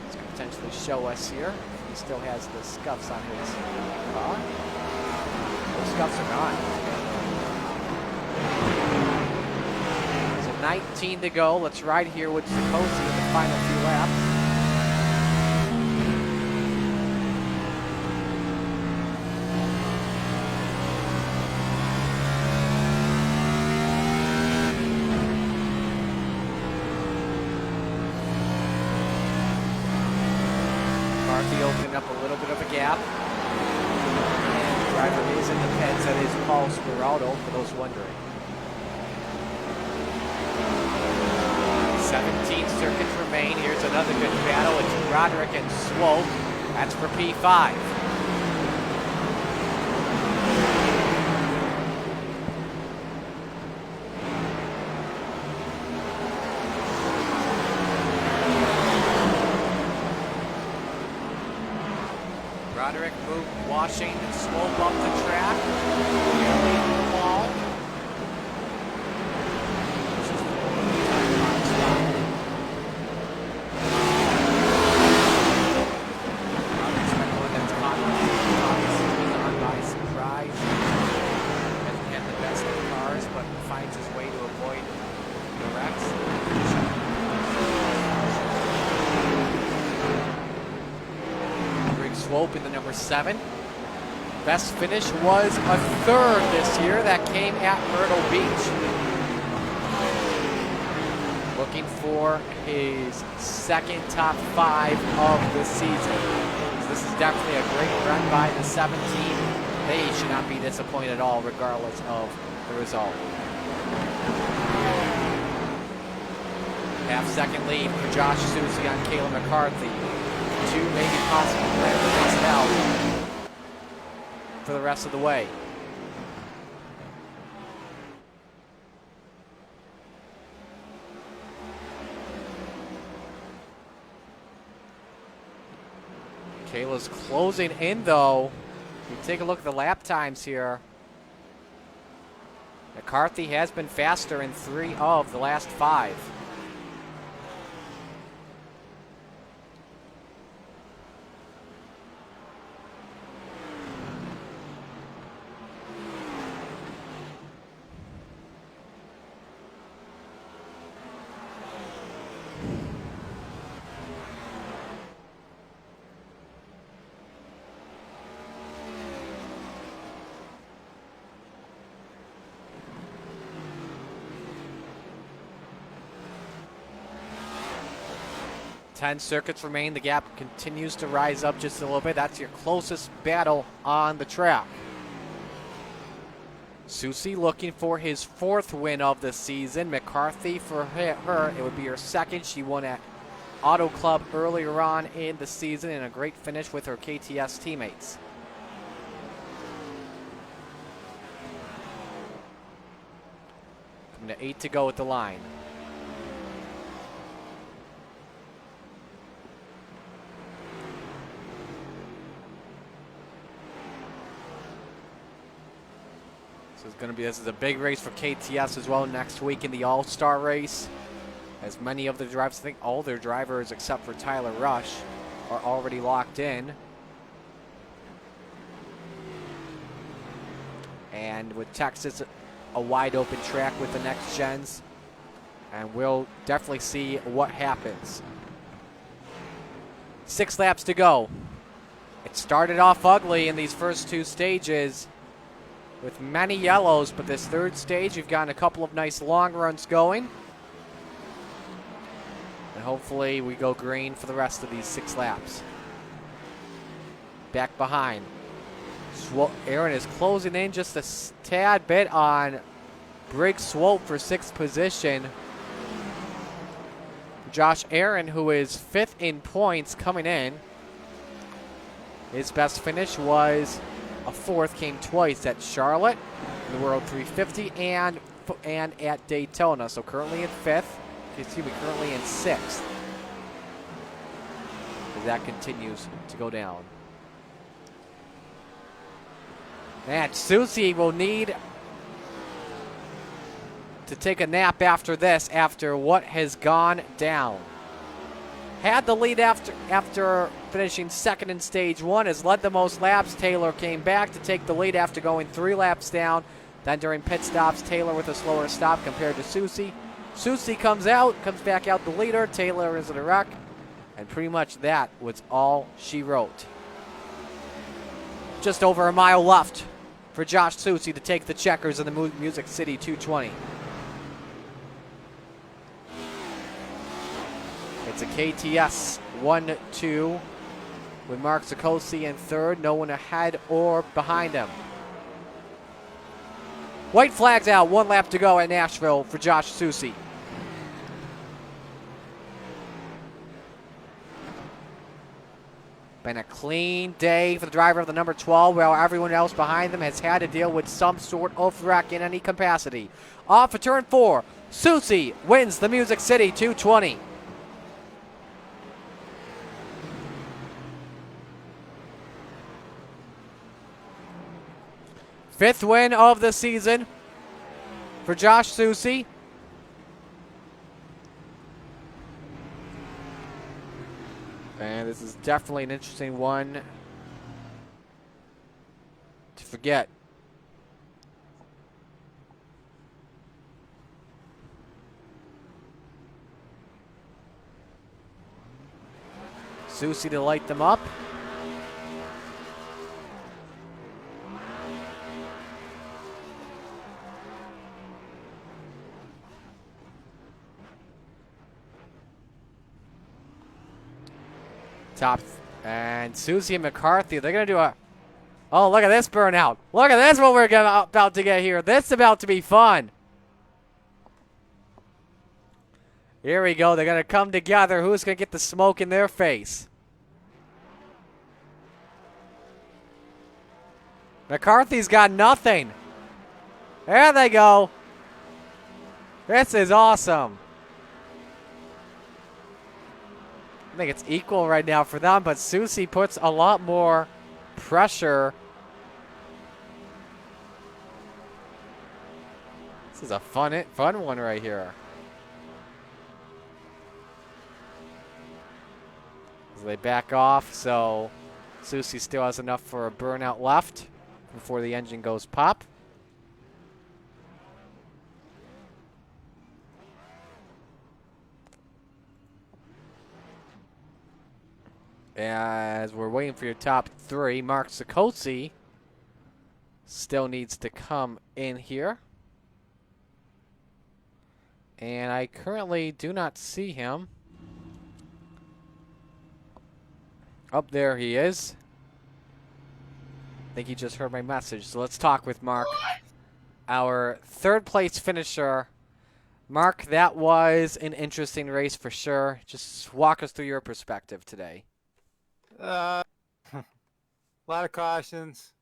Speaker 2: this could potentially show us here. He still has the scuffs on his car. Those scuffs are gone. So 19 to go. Let's ride here with Sikosi in the final few laps. Opening up a little bit of a gap. And the driver is in the pits. That is Paul Speraldo, for those wondering. 17 circuits remain. Here's another good battle. It's Roderick and Swope. That's for P5. Roderick moved Washing and Swope up the track. Nearly in the wall. Roderick's been one that's caught on by surprise. Hasn't had the best of cars, but finds his way to avoid the wrecks. Swope in the number 7. Best finish was a 3rd this year. That came at Myrtle Beach. Looking for his 2nd top 5 of the season. This is definitely a great run by the 17. They should not be disappointed at all, regardless of the result. Half-second lead for Josh Susie on Kayla McCarthy. 2, maybe possible players to race it out for the rest of the way. Kayla's closing in though. You take a look at the lap times here. McCarthy has been faster in 3 of the last 5. Ten circuits remain. The gap continues to rise up just a little bit. That's your closest battle on the track. Susie looking for his 4th win of the season. McCarthy, for her, it would be her 2nd. She won at Auto Club earlier on in the season in a great finish with her KTS teammates. Coming to 8 to go at the line. This is a big race for KTS as well next week in the All-Star race. As many of the drivers, I think all their drivers except for Tyler Rush are already locked in. And with Texas, a wide open track with the next gens. And we'll definitely see what happens. 6 laps to go. It started off ugly in these first 2 stages with many yellows, but this 3rd stage, we've gotten a couple of nice long runs going. And hopefully we go green for the rest of these 6 laps. Back behind. Aaron is closing in just a tad bit on Briggs Swope for 6th position. Josh Aaron, who is 5th in points coming in. His best finish was a 4th, came twice at Charlotte in the World 350 and at Daytona. So currently in 5th, currently in 6th. As that continues to go down. And Susie will need to take a nap after this, after what has gone down. Had the lead after finishing 2nd in stage 1, has led the most laps. Taylor came back to take the lead after going 3 laps down. Then during pit stops, Taylor with a slower stop compared to Susie. Susie comes back out the leader. Taylor is in a wreck. And pretty much that was all she wrote. Just over a mile left for Josh Susie to take the checkers in the Music City 220. It's a KTS 1-2 with Mark Sikosi in 3rd. No one ahead or behind him. White flag's out. 1 lap to go at Nashville for Josh Susie. Been a clean day for the driver of the number 12, while everyone else behind them has had to deal with some sort of wreck in any capacity. Off of turn 4, Susie wins the Music City 220. Fifth win of the season for Josh Susie. And this is definitely an interesting one to forget. Susie to light them up. Top, and Susie and McCarthy, they're going to do a, oh, look at this burnout. Look at this, what we're about to get here. This is about to be fun. Here we go. They're going to come together. Who's going to get the smoke in their face? McCarthy's got nothing. There they go. This is awesome. I think it's equal right now for them, but Susie puts a lot more pressure This is a fun one right here. As they back off, so Susie still has enough for a burnout left before the engine goes pop. As we're waiting for your top three, Mark Sikosi still needs to come in here. And I currently do not see him. Up there he is. I think he just heard my message. So let's talk with Mark. Our third place finisher. Mark, that was an interesting race for sure. Just walk us through your perspective today.
Speaker 8: A lot of cautions.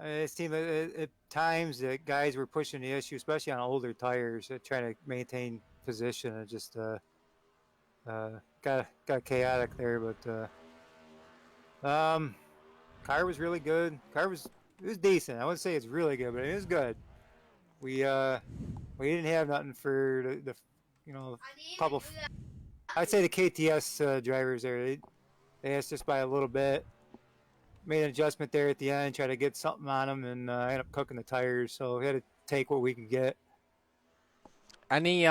Speaker 8: It seemed at times that guys were pushing the issue, especially on older tires, trying to maintain position. It just got chaotic there. But car was really good. It was decent. I wouldn't say it's really good, but it was good. We didn't have nothing for the couple. I'd say the KTS drivers there, they asked us by a little bit. Made an adjustment there at the end, tried to get something on them, and ended up cooking the tires. So we had to take what we could get.
Speaker 2: Any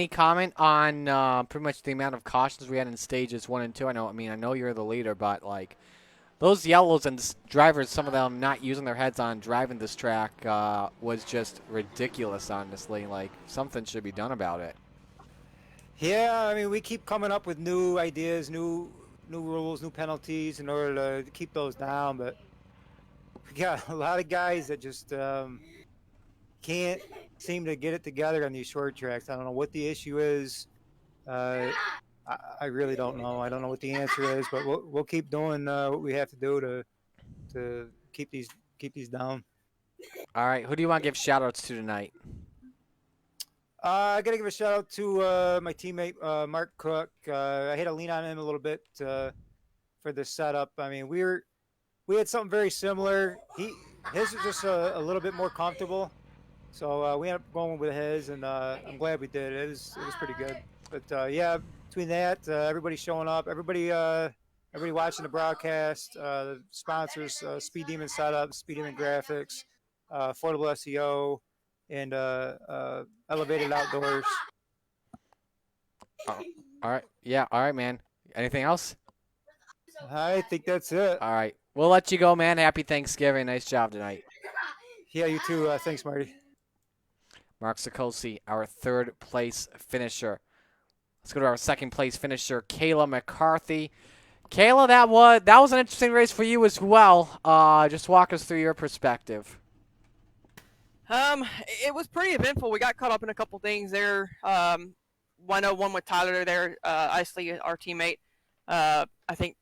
Speaker 2: comment on pretty much the amount of cautions we had in stages 1 and 2? I know you're the leader, but like those yellows and drivers, some of them not using their heads on driving this track was just ridiculous. Honestly, like something should be done about it.
Speaker 8: Yeah, I mean, we keep coming up with new ideas, new rules, new penalties in order to keep those down. But we got a lot of guys that just can't seem to get it together on these short tracks. I don't know what the issue is. I really don't know. I don't know what the answer is, but we'll keep doing what we have to do to keep these down.
Speaker 2: All right, who do you want to give shout-outs to tonight?
Speaker 8: I got to give a shout out to my teammate, Mark Cook. I had to lean on him a little bit for the setup. I mean, we had something very similar. His was just a little bit more comfortable. So we ended up going with his, and I'm glad we did. It was pretty good. But yeah, between that, everybody showing up, everybody watching the broadcast, the sponsors, Speed Demon Setup, Speed Demon Graphics, Affordable SEO, and Elevated Outdoors.
Speaker 2: Oh, all right. Yeah, all right, man. Anything else?
Speaker 8: I think that's it.
Speaker 2: All right. We'll let you go, man. Happy Thanksgiving. Nice job tonight.
Speaker 8: Yeah, you too. Thanks, Marty.
Speaker 2: Mark Sikosi, our third place finisher. Let's go to our second place finisher, Kayla McCarthy. Kayla, that was an interesting race for you as well. Just walk us through your perspective.
Speaker 9: It was pretty eventful. We got caught up in a couple things there. 101 with Tyler there, Isley, our teammate. I think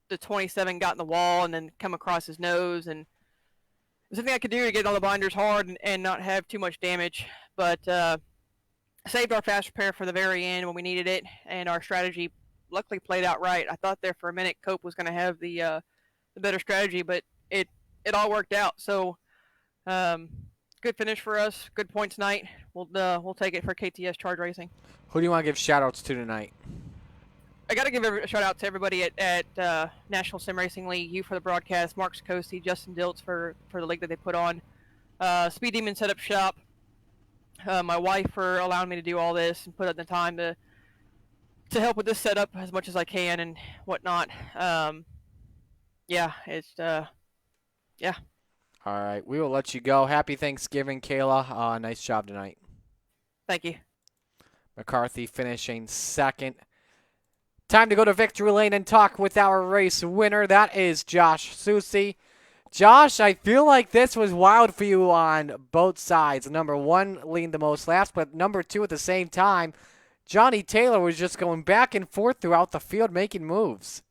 Speaker 9: the 27 got in the wall and then come across his nose, and there's something I could do to get all the binders hard and not have too much damage. But saved our fast repair for the very end when we needed it, and our strategy luckily played out right. I thought there for a minute Cope was going to have the better strategy, but it all worked out. So good finish for us. Good points night. We'll take it for KTS Charge Racing.
Speaker 2: Who do you want to give shout-outs to tonight?
Speaker 9: I got to give a shout-out to everybody at National Sim Racing League, you for the broadcast, Mark Sikosi, Justin Diltz for the league that they put on, Speed Demon Setup Shop, my wife for allowing me to do all this and put in the time to help with this setup as much as I can and whatnot. Yeah, it's yeah.
Speaker 2: All right, we will let you go. Happy Thanksgiving, Kayla. Nice job tonight.
Speaker 9: Thank you.
Speaker 2: McCarthy finishing second. Time to go to victory lane and talk with our race winner. That is Josh Susie. Josh, I feel like this was wild for you on both sides. Number one leaned the most laps, but number two at the same time, Johnny Taylor was just going back and forth throughout the field making moves.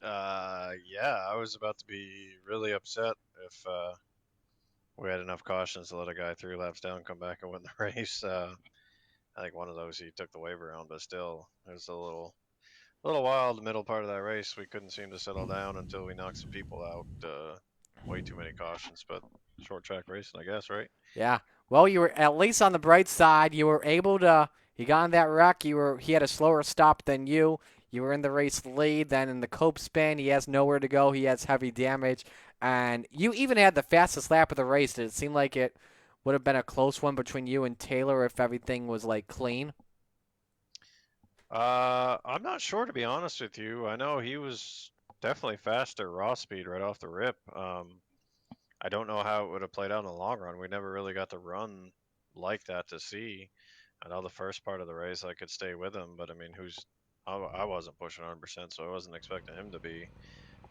Speaker 4: Yeah, I was about to be really upset if we had enough cautions to let a guy 3 laps down come back and win the race. I think one of those he took the waiver on, but still, it was a little wild. The middle part of that race, we couldn't seem to settle down until we knocked some people out. way too many cautions, but short track racing, I guess, right?
Speaker 2: Yeah. Well, you were at least on the bright side. You were able to. He got in that wreck. He had a slower stop than you. You were in the race lead. Then in the cope spin, he has nowhere to go. He has heavy damage, and you even had the fastest lap of the race. Did it seem like it would have been a close one between you and Taylor if everything was like clean?
Speaker 4: I'm not sure, to be honest with you. I know he was definitely faster raw speed right off the rip. I don't know how it would have played out in the long run. We never really got to run like that to see. I know the first part of the race I could stay with him, but I mean, I wasn't pushing 100%, so I wasn't expecting him to be.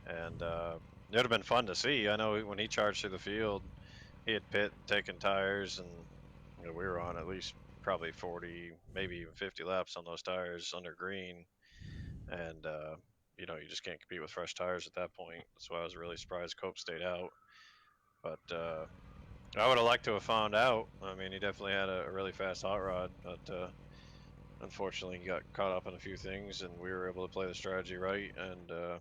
Speaker 4: And it would have been fun to see. I know when he charged through the field, he had pit taken tires, and we were on at least probably 40, maybe even 50 laps on those tires under green. And you just can't compete with fresh tires at that point. That's why I was really surprised Cope stayed out. But I would have liked to have found out. I mean, he definitely had a really fast hot rod, but unfortunately he got caught up in a few things, and we were able to play the strategy right and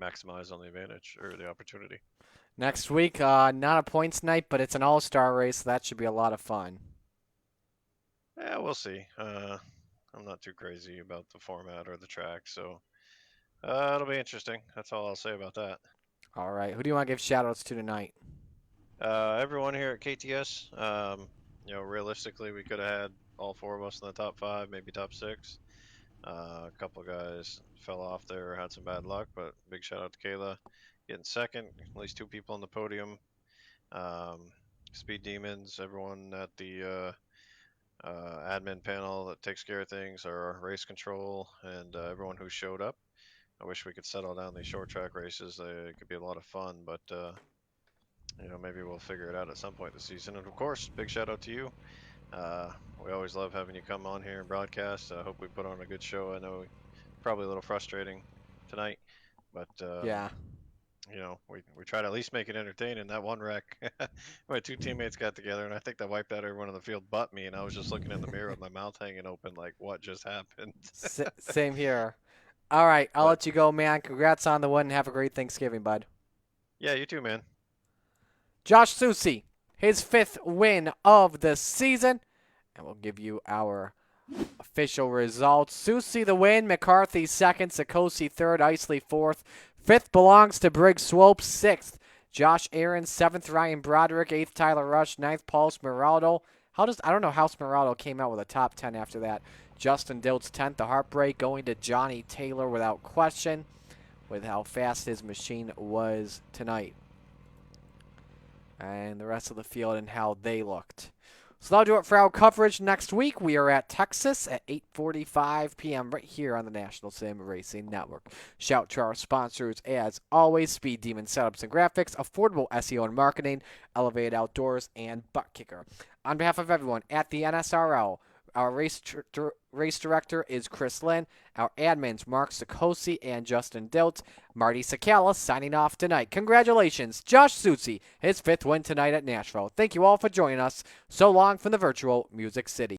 Speaker 4: maximize on the advantage or the opportunity.
Speaker 2: Next week, not a points night, but it's an all-star race, so that should be a lot of fun.
Speaker 4: Yeah, we'll see. I'm not too crazy about the format or the track, so it'll be interesting. That's all I'll say about that.
Speaker 2: All right. Who do you want to give shout-outs to tonight?
Speaker 4: Everyone here at KTS. Realistically, we could have had all four of us in the top 5, maybe top 6. A couple guys fell off there, had some bad luck, but big shout out to Kayla getting second. At least 2 people on the podium. Speed Demons, everyone at the admin panel that takes care of things, our race control, and everyone who showed up. I wish we could settle down these short track races. It could be a lot of fun, but maybe we'll figure it out at some point this season. And of course, big shout out to you. We always love having you come on here and broadcast. I hope we put on a good show. I know probably a little frustrating tonight, but
Speaker 2: Yeah.
Speaker 4: we try to at least make it entertaining. That one wreck, my 2 teammates got together, and I think that wiped out everyone in the field but me, and I was just looking in the mirror with my mouth hanging open like, what just happened?
Speaker 2: Same here. All right, I'll let you go, man. Congrats on the win, and have a great Thanksgiving, bud.
Speaker 4: Yeah, you too, man.
Speaker 2: Josh Susi, his 5th win of the season, and we'll give you our official results. Susi the win, McCarthy 2nd, Sikosi 3rd, Isley 4th. 5th belongs to Briggs Swope, 6th. Josh Aaron, 7th, Ryan Broderick, 8th, Tyler Rush, 9th, Paul Smeraldo. I don't know how Smeraldo came out with a top 10 after that. Justin Diltz, 10th, the heartbreak going to Johnny Taylor without question with how fast his machine was tonight. And the rest of the field and how they looked. So that'll do it for our coverage. Next week, we are at Texas at 8:45 p.m. right here on the National Sim Racing Network. Shout to our sponsors, as always, Speed Demon Setups and Graphics, Affordable SEO and Marketing, Elevated Outdoors, and Butt Kicker. On behalf of everyone at the NSRL, our race director is Chris Lynn. Our admins, Mark Sikosi and Justin Dilt. Marty Sakala signing off tonight. Congratulations, Josh Susi, his 5th win tonight at Nashville. Thank you all for joining us. So long from the virtual Music City.